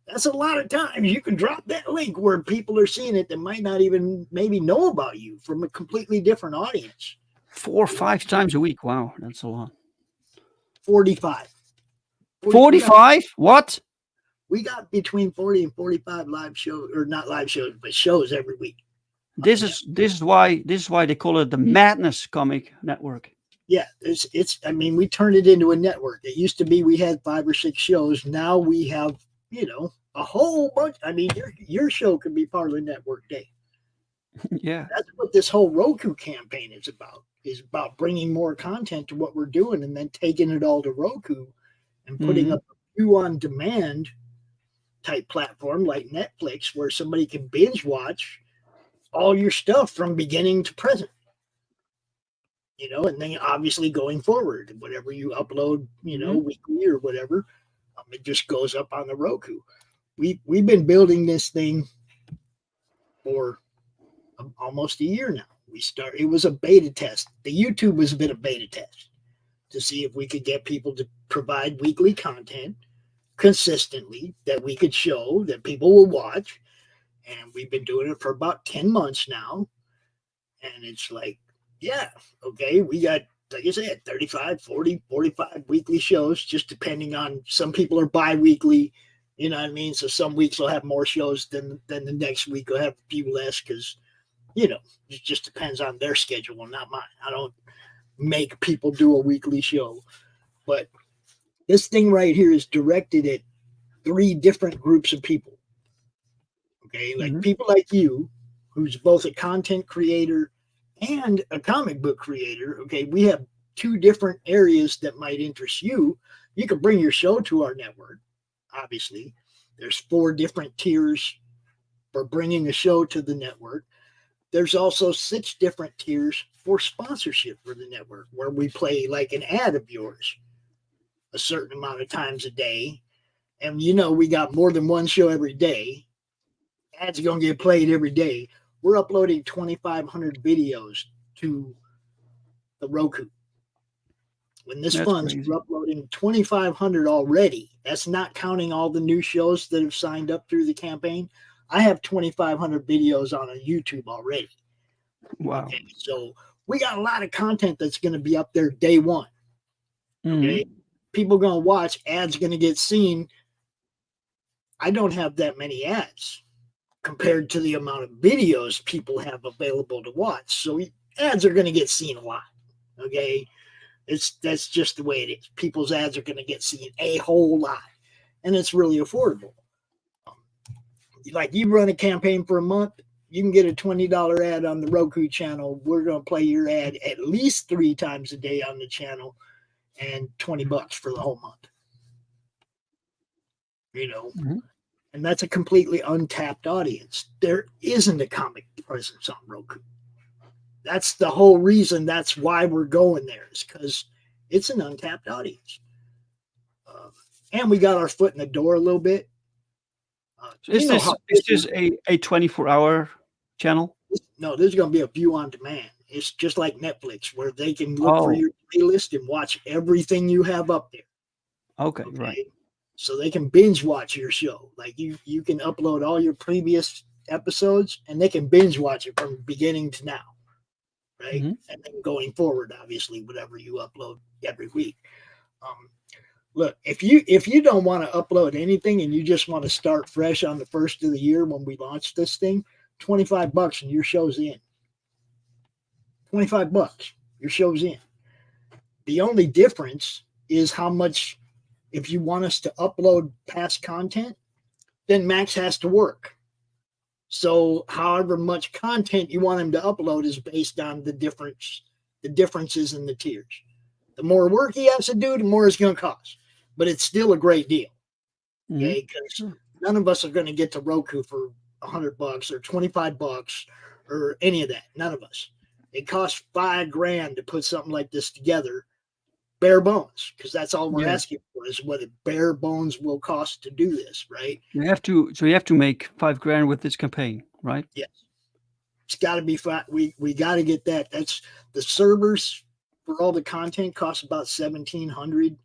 That's a lot of times. You can drop that link where people are seeing it that might not even maybe know about you from a completely different audience. 4 or 5 times a week. Wow, that's a lot. 45. 45? What? We got between 40 and 45 live shows, or not live shows, but shows every week. This is why they call it the Madness Comic Network. Yeah, it's. I mean, we turned it into a network. It used to be we had 5 or 6 shows. Now we have, a whole bunch. I mean, your show could be part of the network, Dave. Yeah, that's what this whole Roku campaign is about. Is about bringing more content to what we're doing, and then taking it all to Roku and putting up a view on demand type platform like Netflix, where somebody can binge watch all your stuff from beginning to present. And then obviously going forward, whatever you upload, weekly or whatever, it just goes up on the Roku. We've been building this thing for almost a year now. It was a beta test. The YouTube was a bit of beta test to see if we could get people to provide weekly content consistently that we could show that people will watch. And we've been doing it for about 10 months now. And it's like, yeah, okay, we got, like I said, 35, 40, 45 weekly shows, just depending on, some people are bi-weekly, you know what I mean? So some weeks will have more shows than the next week will have a few less because, it just depends on their schedule, not mine. I don't make people do a weekly show. But this thing right here is directed at 3 different groups of people. Okay, like people like you, who's both a content creator and a comic book creator. Okay, we have 2 different areas that might interest you. You can bring your show to our network. Obviously, there's 4 different tiers for bringing a show to the network. There's also 6 different tiers for sponsorship for the network, where we play like an ad of yours a certain amount of times a day. And we got more than one show every day. Ads are going to get played every day. We're uploading 2,500 videos to the Roku. When this funds, we're uploading 2,500 already. That's not counting all the new shows that have signed up through the campaign. I have 2,500 videos on YouTube already. Wow. Okay, so we got a lot of content that's going to be up there day one. Okay, people going to watch, ads going to get seen. I don't have that many ads compared to the amount of videos people have available to watch. So ads are going to get seen a lot. Okay, that's just the way it is. People's ads are going to get seen a whole lot, and it's really affordable. Like, you run a campaign for a month, you can get a $20 ad on the Roku channel. We're going to play your ad at least 3 times a day on the channel, and $20 for the whole month. And that's a completely untapped audience. There isn't a comic presence on Roku. That's the whole reason. That's why we're going there, is because it's an untapped audience. And we got our foot in the door a little bit. Is this a 24-hour channel? No, there's going to be a view on demand. It's just like Netflix, where they can look for your playlist and watch everything you have up there. Okay, right. So they can binge watch your show. Like you can upload all your previous episodes, and they can binge watch it from beginning to now, right? And then going forward, obviously, whatever you upload every week. Look, if you don't want to upload anything and you just want to start fresh on the first of the year when we launch this thing, $25 and your show's in. $25, your show's in. The only difference is how much. If you want us to upload past content, then Max has to work. So however much content you want him to upload is based on the differences in the tiers. The more work he has to do, the more it's going to cost. But it's still a great deal. Okay, because none of us are going to get to Roku for $100 or $25 or any of that. None of us. It costs $5,000 to put something like this together. Bare bones, because that's all we're asking for, is what it bare bones will cost to do this, right? You have to make $5,000 with this campaign, right? Yes, it's got to be fine. We got to get that. That's the servers for all the content costs about $1,700.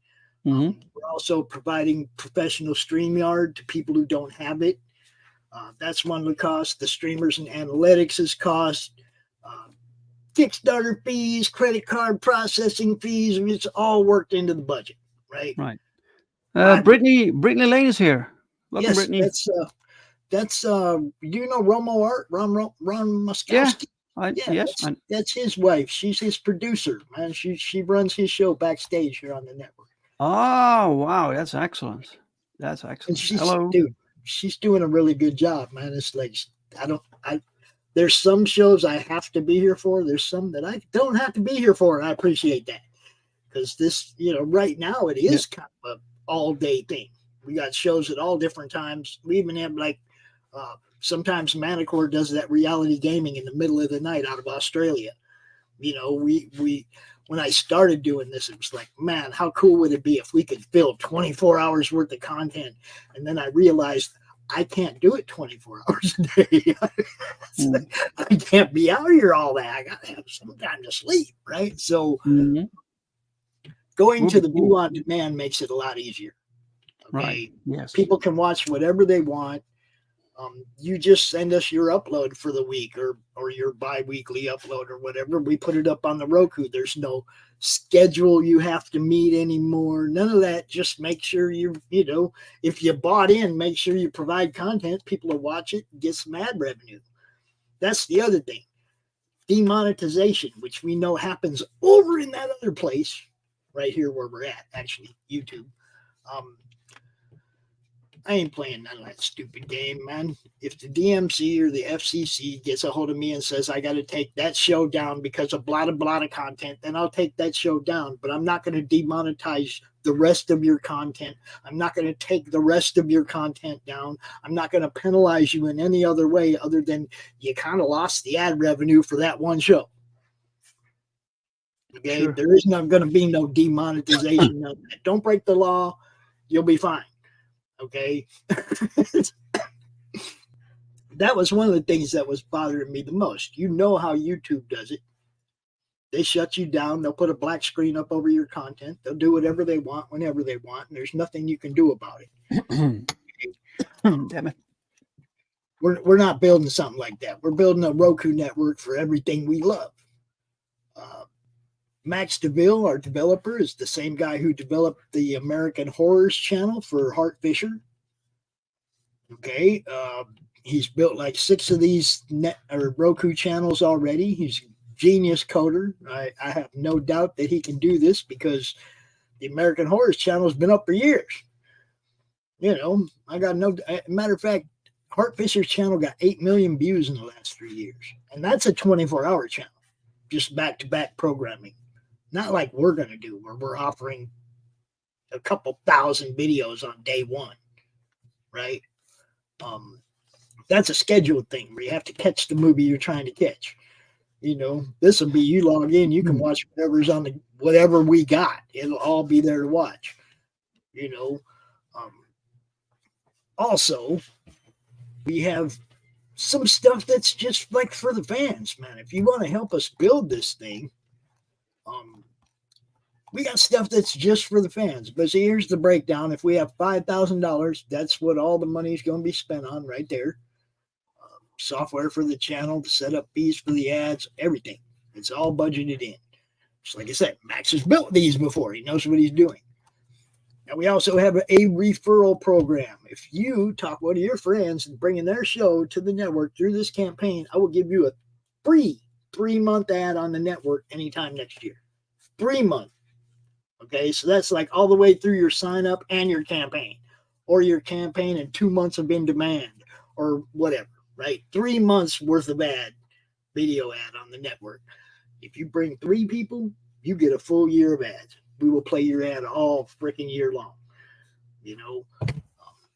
We're also providing professional StreamYard to people who don't have it. That's one of the costs. The streamers and analytics is cost. Kickstarter fees, credit card processing fees. I mean, it's all worked into the budget, right? Right. Brittany Lane is here. Welcome, yes, Brittany. That's you know Romo Art, Ron Moscicki. That's his wife. She's his producer, man. She runs his show backstage here on the network. Oh wow, that's excellent. That's excellent. And Hello, dude. She's doing a really good job, man. It's like there's some shows I have to be here for. There's some that I don't have to be here for. And I appreciate that, because this, right now it is kind of an all day thing. We got shows at all different times. We even have sometimes MANTICORE does that reality gaming in the middle of the night out of Australia. When I started doing this, it was like, man, how cool would it be if we could fill 24 hours worth of content? And then I realized I can't do it 24 hours a day. I can't be out here all that. I got to have some time to sleep, right? So going to the view on demand makes it a lot easier. Okay? Right. Yes. People can watch whatever they want. You just send us your upload for the week or your bi-weekly upload or whatever. We put it up on the Roku. There's no schedule you have to meet anymore. None of that. Just make sure if you bought in, make sure you provide content. People will watch it and get some ad revenue. That's the other thing. Demonetization, which we know happens over in that other place right here where we're at, actually, YouTube. I ain't playing none of that stupid game, man. If the DMC or the FCC gets a hold of me and says I got to take that show down because of blah, blah, blah content, then I'll take that show down. But I'm not going to demonetize the rest of your content. I'm not going to take the rest of your content down. I'm not going to penalize you in any other way other than you kind of lost the ad revenue for that one show. Okay, sure. There is not going to be no demonetization. Don't break the law. You'll be fine. Okay. That was one of the things that was bothering me the most. You know how YouTube does it. They shut you down. They'll put a black screen up over your content. They'll do whatever they want, whenever they want, and there's nothing you can do about it. Damn it. We're not building something like that. We're building a Roku network for everything we love. Max Devill, our developer, is the same guy who developed the American Horrors channel for Hart Fisher. Okay. He's built like 6 of these Roku channels already. He's a genius coder. I have no doubt that he can do this because the American Horrors channel has been up for years. I got matter of fact, Hart Fisher's channel got 8 million views in the last 3 years. And that's a 24-hour channel, just back-to-back programming. Not like we're going to do, where we're offering a couple thousand videos on day one, right? That's a scheduled thing where you have to catch the movie you're trying to catch. You know, this will be you log in, you can watch whatever's on the whatever we got. It'll all be there to watch. You know, also we have some stuff that's just like for the fans, man. If you want to help us build this thing, we got stuff that's just for the fans. But see, here's the breakdown. If we have $5,000, that's what all the money is going to be spent on right there. Software for the channel, the setup fees for the ads, everything. It's all budgeted in. Just like I said, Max has built these before. He knows what he's doing. Now, we also have a referral program. If you talk one of your friends and bringing their show to the network through this campaign, I will give you a free 3-month ad on the network anytime next year. 3 months. Okay, so that's like all the way through your sign up and your campaign, or your campaign and 2 months of in demand, or whatever, right? 3 months worth of video ad on the network. If you bring 3 people, you get a full year of ads. We will play your ad all freaking year long. You know,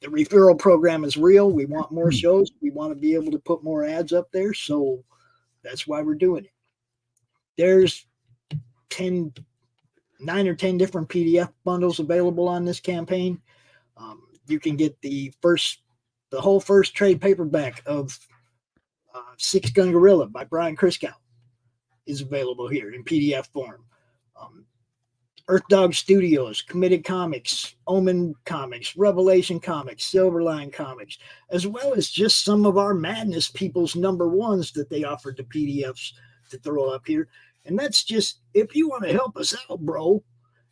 the referral program is real. We want more shows. We want to be able to put more ads up there. So that's why we're doing it. There's 9 or 10 different PDF bundles available on this campaign. You can get the whole first trade paperback of Six Gun Gorilla by Brian Christgau is available here in PDF form. Earth Dog Studios, Committed Comics, Omen Comics, Revelation Comics, Silverline Comics, as well as just some of our Madness people's #1s that they offered the PDFs to throw up here. And that's just, if you want to help us out, bro,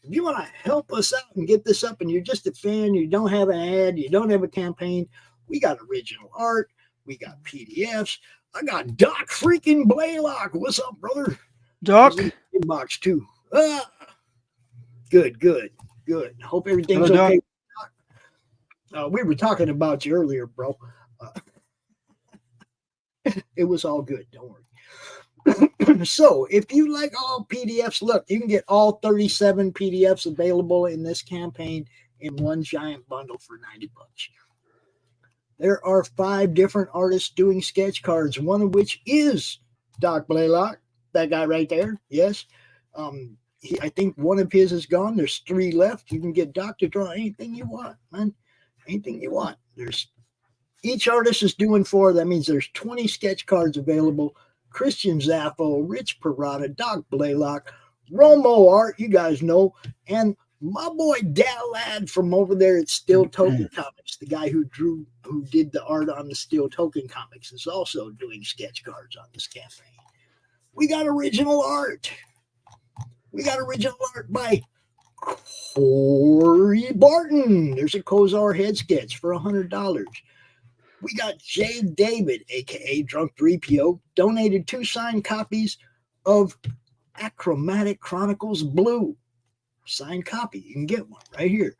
if you want to help us out and get this up and you're just a fan, you don't have an ad, you don't have a campaign, we got original art, we got PDFs. I got Doc freaking Blalock. What's up, brother? Doc. Inbox too. Good. Hope everything's Hello, okay. We were talking about you earlier, bro. It was all good. Don't worry. So if you like all PDFs, look, you can get all 37 PDFs available in this campaign in one giant bundle for $90. There are 5 different artists doing sketch cards, one of which is Doc Blalock, that guy right there. Yes. I think one of his is gone. There's 3 left. You can get Doc to draw anything you want, man. Anything you want. Each artist is doing 4. That means there's 20 sketch cards available. Christian Zaffo, Rich Perotta, Doc Blalock, Romo Art, you guys know, and my boy Dad from over there at Still Token Comics, the guy who did the art on the Still Token Comics, is also doing sketch cards on this campaign. We got original art. We got original art by Corey Barton. There's a Kozar head sketch for $100. We got Jay David, a.k.a. Drunk 3PO, donated 2 signed copies of Achromatic Chronicles Blue. Signed copy. You can get one right here.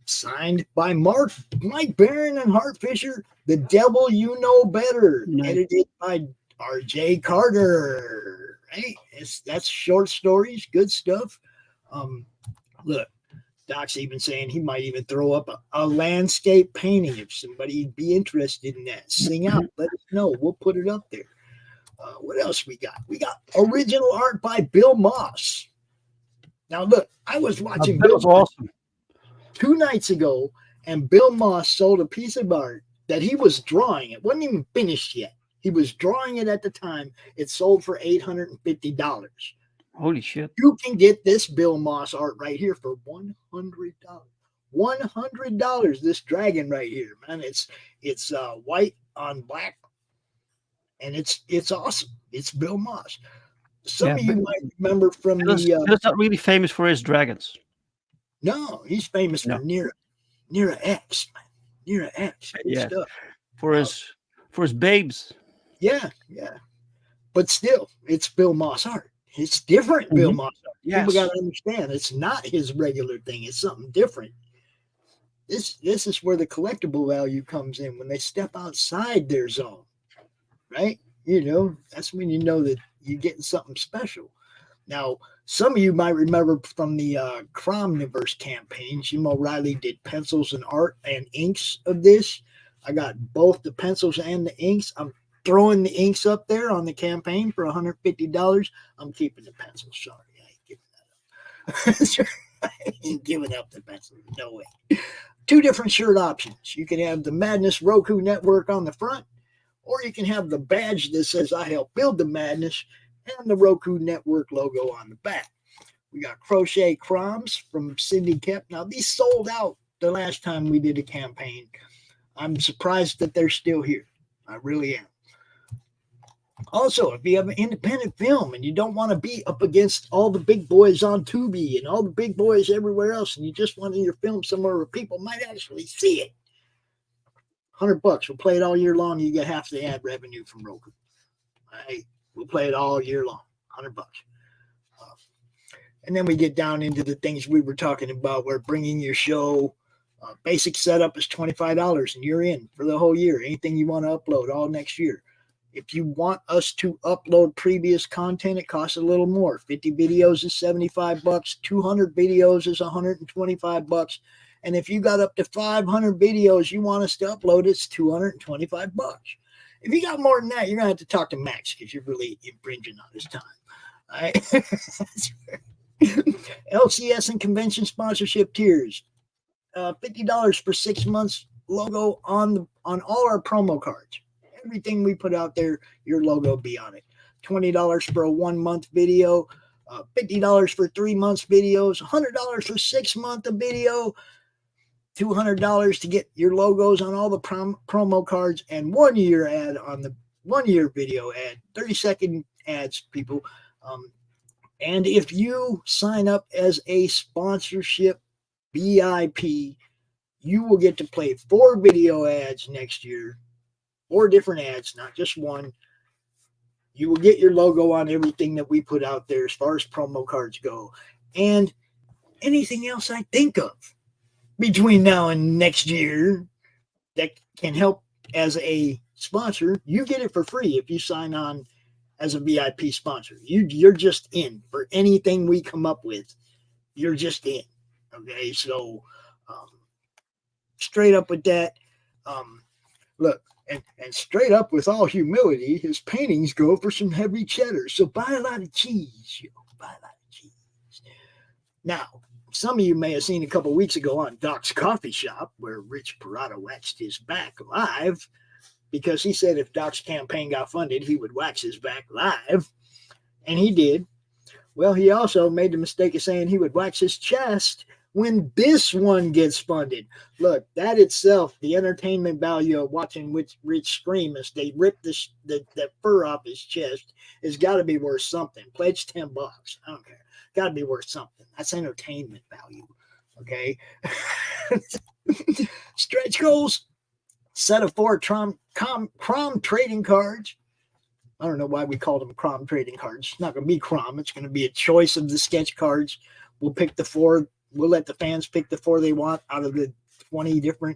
Signed by Mike Barron and Hart Fisher. The Devil You Know Better. Nice. Edited by R.J. Carter. Right? That's short stories. Good stuff. Look. Doc's even saying he might even throw up a landscape painting if somebody'd be interested in that. Sing out, let us know. We'll put it up there. What else we got? We got original art by Bill Moss. Now, look, I was watching Bill awesome 2 nights ago, and Bill Moss sold a piece of art that he was drawing. It wasn't even finished yet. He was drawing it at the time. It sold for $850. Holy shit. You can get this Bill Moss art right here for $100. $100, this dragon right here, man. It's white on black, and it's awesome. It's Bill Moss. Some of you might remember from Bill's not really famous for his dragons. No, he's famous for Nira X, man. Nira X. Good stuff. For his babes. Yeah. But still, it's Bill Moss art. It's different, Bill Moss art. Yes. People got to understand, it's not his regular thing. It's something different. This is where the collectible value comes in, when they step outside their zone, right? You know, that's when you know that you're getting something special. Now, some of you might remember from the Cromniverse campaign, Jim O'Reilly did pencils and art and inks of this. I got both the pencils and the inks. I'm throwing the inks up there on the campaign for $150, I'm keeping the pencil. Sorry, I ain't giving that up. I ain't giving up the pencil. No way. 2 different shirt options. You can have the Madness Roku Network on the front, or you can have the badge that says I helped build the Madness and the Roku Network logo on the back. We got crochet croms from Cindy Koepp. Now, these sold out the last time we did a campaign. I'm surprised that they're still here. I really am. Also, if you have an independent film and you don't want to be up against all the big boys on Tubi and all the big boys everywhere else, and you just want your film somewhere where people might actually see it, $100. We'll play it all year long. You get half the ad revenue from Roku. All right, we'll play it all year long. $100. And then we get down into the things we were talking about. We're bringing your show. Basic setup is $25, and you're in for the whole year. Anything you want to upload all next year. If you want us to upload previous content, it costs a little more. 50 videos is $75. 200 videos is $125. And if you got up to 500 videos you want us to upload, it's $225. If you got more than that, you're going to have to talk to Max because you're really infringing on his time. All right? LCS and convention sponsorship tiers. $50 for 6 months logo on all our promo cards. Everything we put out there, your logo will be on it. $20 for a 1 month video, $50 for 3 months videos, $100 for 6 month of video, $200 to get your logos on all the promo cards, and 1 year ad on the 1 year video ad, 30-second ads, people. And if you sign up as a sponsorship VIP, you will get to play 4 video ads next year. 4 different ads, not just one. You will get your logo on everything that we put out there as far as promo cards go. And anything else I think of between now and next year that can help as a sponsor, you get it for free if you sign on as a VIP sponsor. You're just in for anything we come up with. You're just in. Okay, so straight up with that, look, and straight up with all humility, his paintings go for some heavy cheddar. So buy a lot of cheese, buy a lot of cheese. Now, some of you may have seen a couple weeks ago on Doc's Coffee Shop where Rich Perotta waxed his back live because he said if Doc's campaign got funded, he would wax his back live, and he did. Well, he also made the mistake of saying he would wax his chest when this one gets funded. Look, that itself, the entertainment value of watching Rich scream as they rip the fur off his chest has got to be worth something. Pledge $10. I don't care. Got to be worth something. That's entertainment value. Okay. Stretch goals. Set of 4 Crom trading cards. I don't know why we called them Crom trading cards. It's not going to be Crom. It's going to be a choice of the sketch cards. We'll pick the 4. We'll let the fans pick the 4 they want out of the 20 different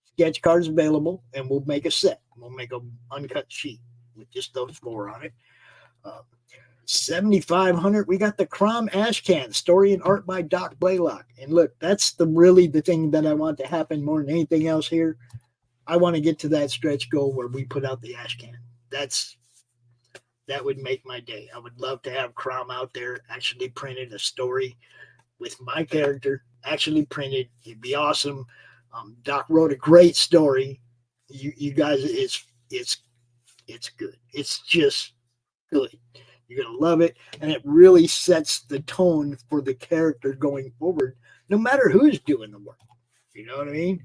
sketch cards available, and we'll make a set. We'll make an uncut sheet with just those 4 on it. 7,500. We got the Crom Ash Can, story and art by Doc Blalock. And look, that's really the thing that I want to happen more than anything else here. I want to get to that stretch goal where we put out the Ash Can. That would make my day. I would love to have Crom out there actually printed a story with my character actually printed. It'd be awesome. Doc wrote a great story. You guys, it's good. It's just good. You're gonna love it, and it really sets the tone for the character going forward, no matter who's doing the work. You know what I mean?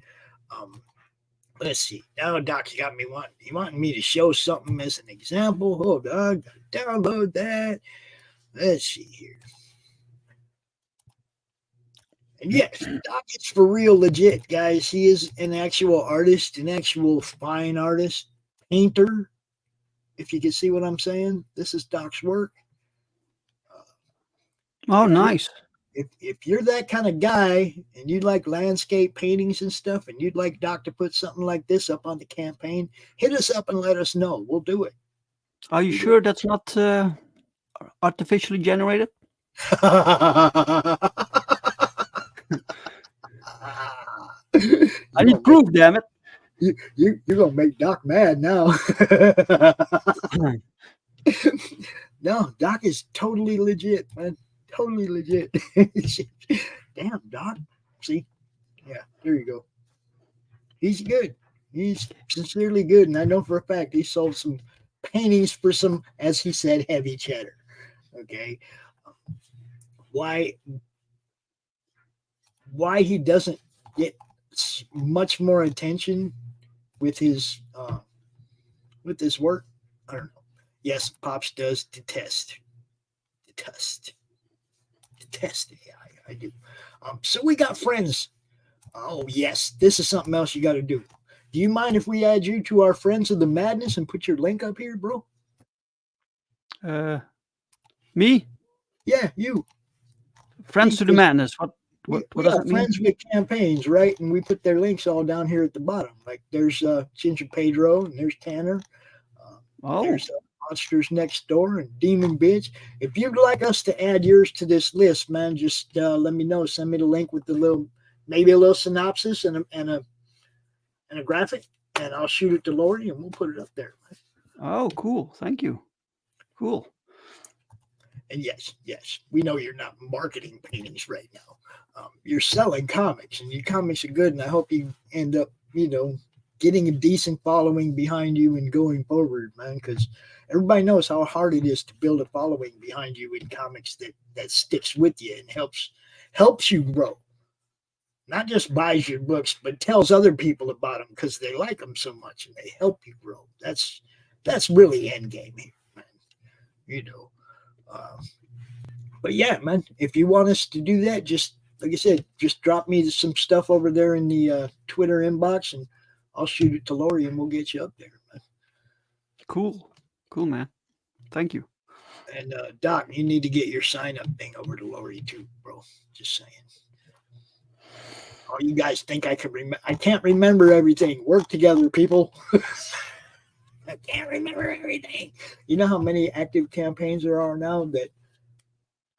Let's see. Now Doc's got me wanting me to show something as an example. Hold on, gotta download that. Let's see here. And yes, Doc is for real legit, guys. He is an actual artist, an actual fine artist, painter. If you can see what I'm saying, this is Doc's work. Oh, nice. If you're that kind of guy and you like landscape paintings and stuff, and you'd like Doc to put something like this up on the campaign, hit us up and let us know. We'll do it. Are you sure that's not artificially generated? I need proof, damn it. You're gonna make Doc mad now. No, Doc is totally legit, man. Totally legit. Damn, Doc. See? Yeah, there you go. He's good. He's sincerely good. And I know for a fact he sold some paintings for some, as he said, heavy cheddar. Okay. Why he doesn't get much more attention with his work, I don't know. Yes, Pops does detest AI. I do. So we got friends. Oh yes, this is something else you got to do. Do you mind if we add you to our Friends of the Madness and put your link up here, bro? Me? Yeah, you. Friends to the Madness. What does it mean? Friends with campaigns, right? And we put their links all down here at the bottom. Like there's Ginger Pedro and there's Tanner. There's Monsters Next Door and Demon Bitch. If you'd like us to add yours to this list, man, just let me know. Send me the link with maybe a little synopsis and a graphic, and I'll shoot it to Laurie and we'll put it up there. Oh, cool. Thank you. Cool. And yes, we know you're not marketing paintings right now. You're selling comics, and your comics are good, and I hope you end up, getting a decent following behind you and going forward, man, because everybody knows how hard it is to build a following behind you in comics that sticks with you and helps you grow. Not just buys your books, but tells other people about them because they like them so much and they help you grow. That's really end game here, man. But yeah, man, if you want us to do that, just like I said, just drop me some stuff over there in the Twitter inbox, and I'll shoot it to Laurie, and we'll get you up there, man. Cool, man. Thank you. And Doc, you need to get your sign up thing over to Laurie too, bro. Just saying. Oh, you guys think I can remember? I can't remember everything. Work together, people. I can't remember everything. You know how many active campaigns there are now that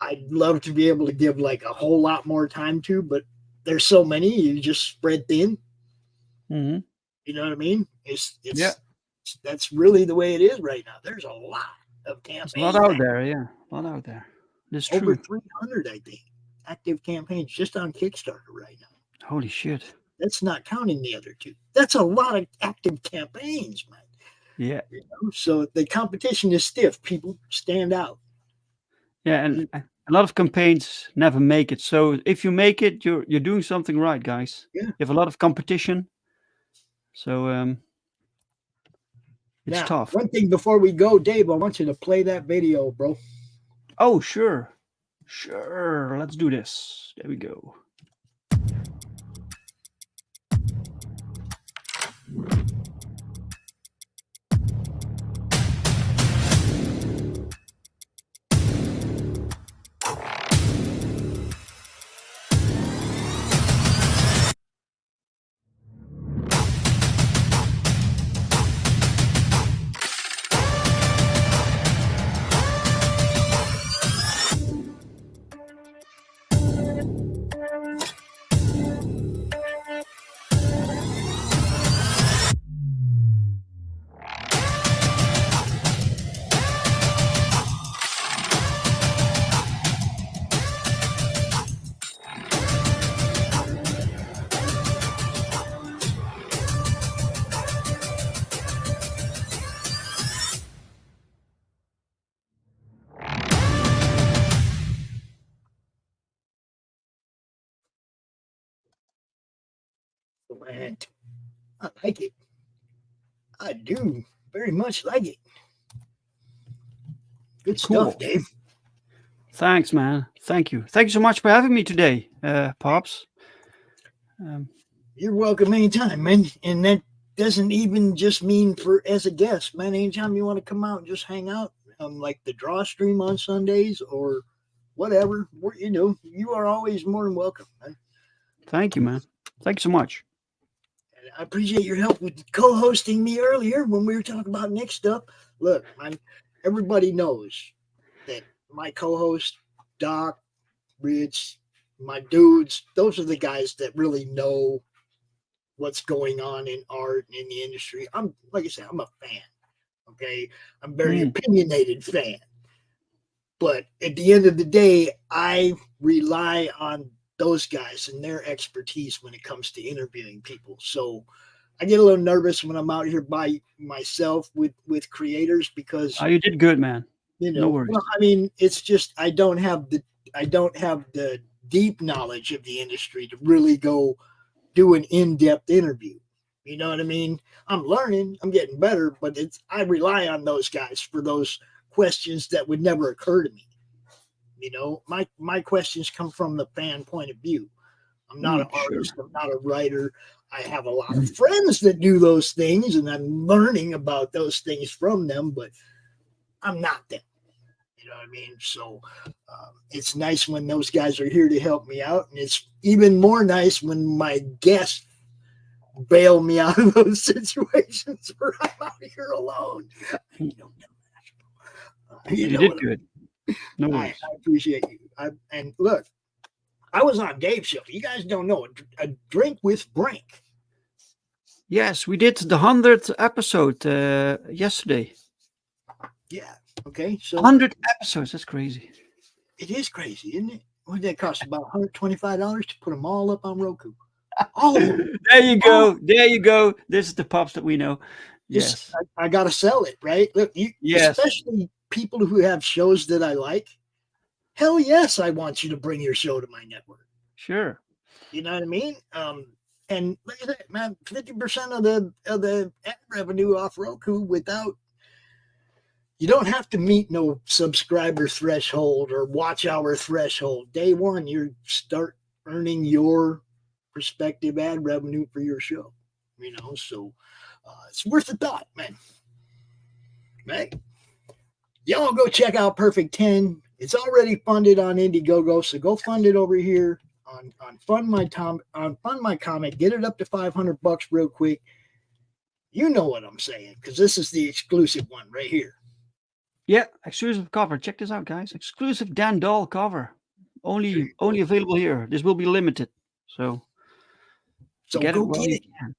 I'd love to be able to give like a whole lot more time to, but there's so many, you just spread thin. Mm-hmm. You know what I mean? That's really the way it is right now. There's a lot of campaigns. There's a lot out there, yeah. A lot out there. It's over true. 300, I think, active campaigns just on Kickstarter right now. Holy shit. That's not counting the other two. That's a lot of active campaigns, man. Yeah. So the competition is stiff. People stand out. Yeah, and a lot of campaigns never make it. So if you make it, you're doing something right, guys. Yeah. You have a lot of competition. So it's tough. One thing before we go, Dave, I want you to play that video, bro. Oh, sure. Sure. Let's do this. There we go. And I like it. I do very much like it. Good stuff, Dave. Thanks, man. Thank you. Thank you so much for having me today, Pops. You're welcome anytime, man. And that doesn't even just mean for as a guest, man. Anytime you want to come out and just hang out, like the draw stream on Sundays or whatever, you are always more than welcome, man. Thank you, man. Thank you so much. And I appreciate your help with co-hosting me earlier when we were talking about Nick stuff. Look, man, everybody knows that my co-host, Doc, Rich, my dudes, those are the guys that really know what's going on in art and in the industry. I'm like I said, I'm a fan. Okay, I'm a very opinionated fan. But at the end of the day, I rely on those guys and their expertise when it comes to interviewing people. So I get a little nervous when I'm out here by myself with creators because you did good, man. No worries. Well, I mean, it's just I don't have the deep knowledge of the industry to really go do an in-depth interview. You know what I mean? I'm learning, I'm getting better, but I rely on those guys for those questions that would never occur to me. My questions come from the fan point of view. I'm not an artist, I'm not a writer. I have a lot of friends that do those things, and I'm learning about those things from them, but I'm not them. You know what I mean? So it's nice when those guys are here to help me out, and it's even more nice when my guests bail me out of those situations where I'm out here alone. You don't know. You did good. No worries. I appreciate you. And look, I was on Dave's show. You guys don't know a drink with Brink. Yes, we did the 100th episode yesterday. Yeah. Okay. So 100 episodes. That's crazy. It is crazy, isn't it? What did that cost? About $125 to put them all up on Roku. Oh, there you go. There you go. This is the pops that we know. Yes. I got to sell it, right? Look, especially people who have shows that I like. Hell yes, I want you to bring your show to my network. Sure. You know what I mean? And look at that, man. 50% of the ad revenue off Roku without. You don't have to meet no subscriber threshold or watch hour threshold. Day one, you start earning your prospective ad revenue for your show. So it's worth a thought, man. Right? Y'all go check out Perfect 10. It's already funded on Indiegogo, so go fund it over here on Fund My Comic. Get it up to $500 real quick. You know what I'm saying, because this is the exclusive one right here. Yeah, exclusive cover. Check this out, guys. Exclusive Dan Dahl cover. Only available here. This will be limited. So get go it while you can.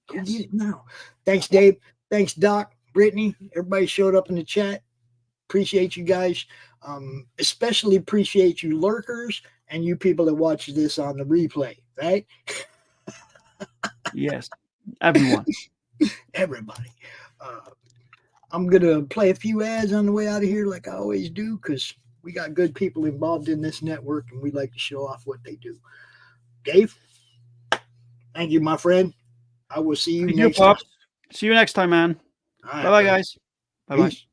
Go get it now. Thanks, Dave. Thanks, Doc, Brittany. Everybody showed up in the chat. Appreciate you guys. Especially appreciate you lurkers and you people that watch this on the replay, right? Yes, everyone. Everybody. I'm going to play a few ads on the way out of here like I always do because we got good people involved in this network and we like to show off what they do. Dave, thank you, my friend. I will see you next time. See you next time, man. Right, bye-bye, guys. Bye-bye. Peace.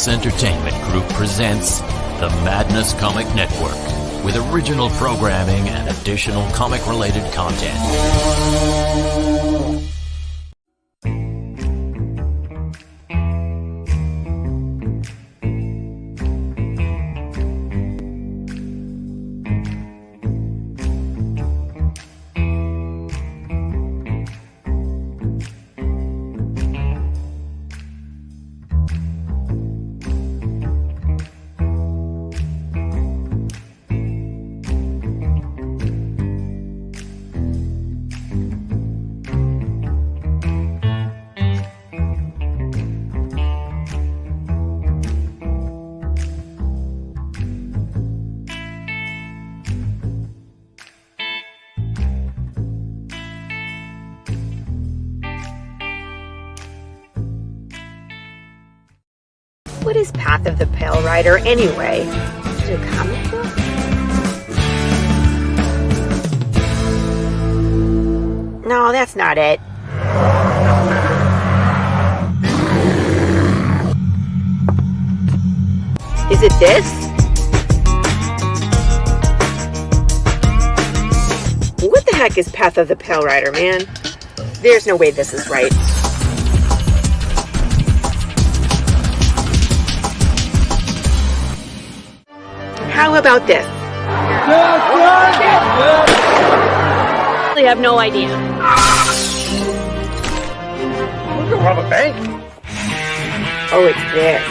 Entertainment Group presents the Madness Comic Network with original programming and additional comic-related content. What is Path of the Pale Rider anyway? Is it a comic book? No, that's not it. Is it this? What the heck is Path of the Pale Rider, man? There's no way this is right. How about this? I have no idea. We're gonna rob a bank. Oh, it's this.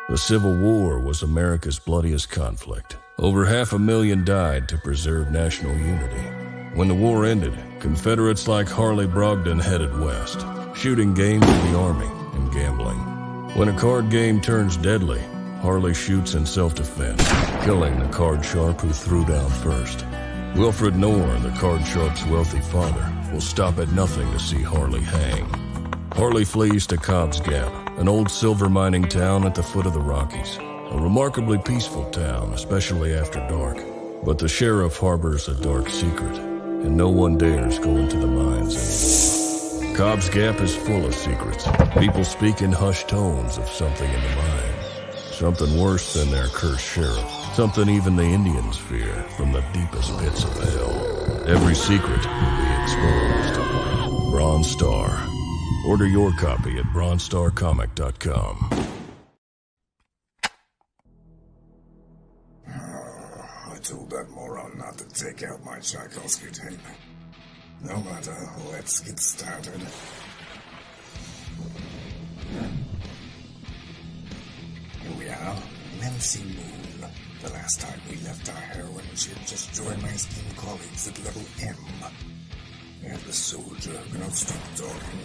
The Civil War was America's bloodiest conflict. Over 500,000 died to preserve national unity. When the war ended, Confederates like Harley Brogdon headed west, shooting game for the Army and gambling. When a card game turns deadly, Harley shoots in self-defense, killing the card sharp who threw down first. Wilfred Knorr, the card sharp's wealthy father, will stop at nothing to see Harley hang. Harley flees to Cobb's Gap, an old silver mining town at the foot of the Rockies. A remarkably peaceful town, especially after dark. But the sheriff harbors a dark secret, and no one dares go into the mines anymore. Cobb's Gap is full of secrets. People speak in hushed tones of something in the mine. Something worse than their cursed sheriff. Something even the Indians fear from the deepest pits of hell. Every secret will be exposed. Bronze Star. Order your copy at bronzestarcomic.com. I told that moron not to take out my Tchaikovsky tape. No matter, let's get started. Here we are, Nancy Moon. The last time we left our heroine, she had just joined my esteemed colleagues at level M. And the soldier who cannot stop talking.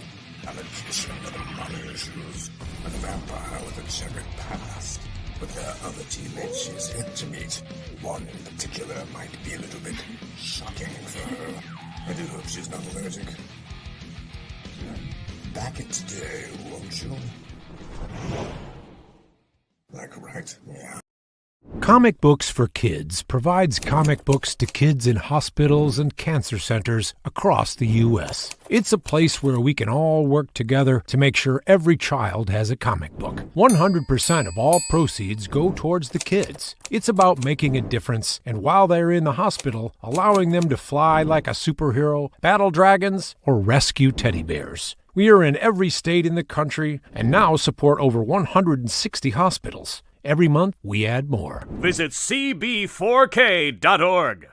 A magician with a money issues. A vampire with a checkered past. But there are other teammates she's yet to meet. One in particular might be a little bit shocking for her. I do hope she's not allergic. Back it today, won't you? Like right, yeah. Comic Books for Kids provides comic books to kids in hospitals and cancer centers across the U.S. It's a place where we can all work together to make sure every child has a comic book. 100% of all proceeds go towards the kids. It's about making a difference, and while they're in the hospital, allowing them to fly like a superhero, battle dragons, or rescue teddy bears. We are in every state in the country and now support over 160 hospitals. Every month, we add more. Visit cb4k.org.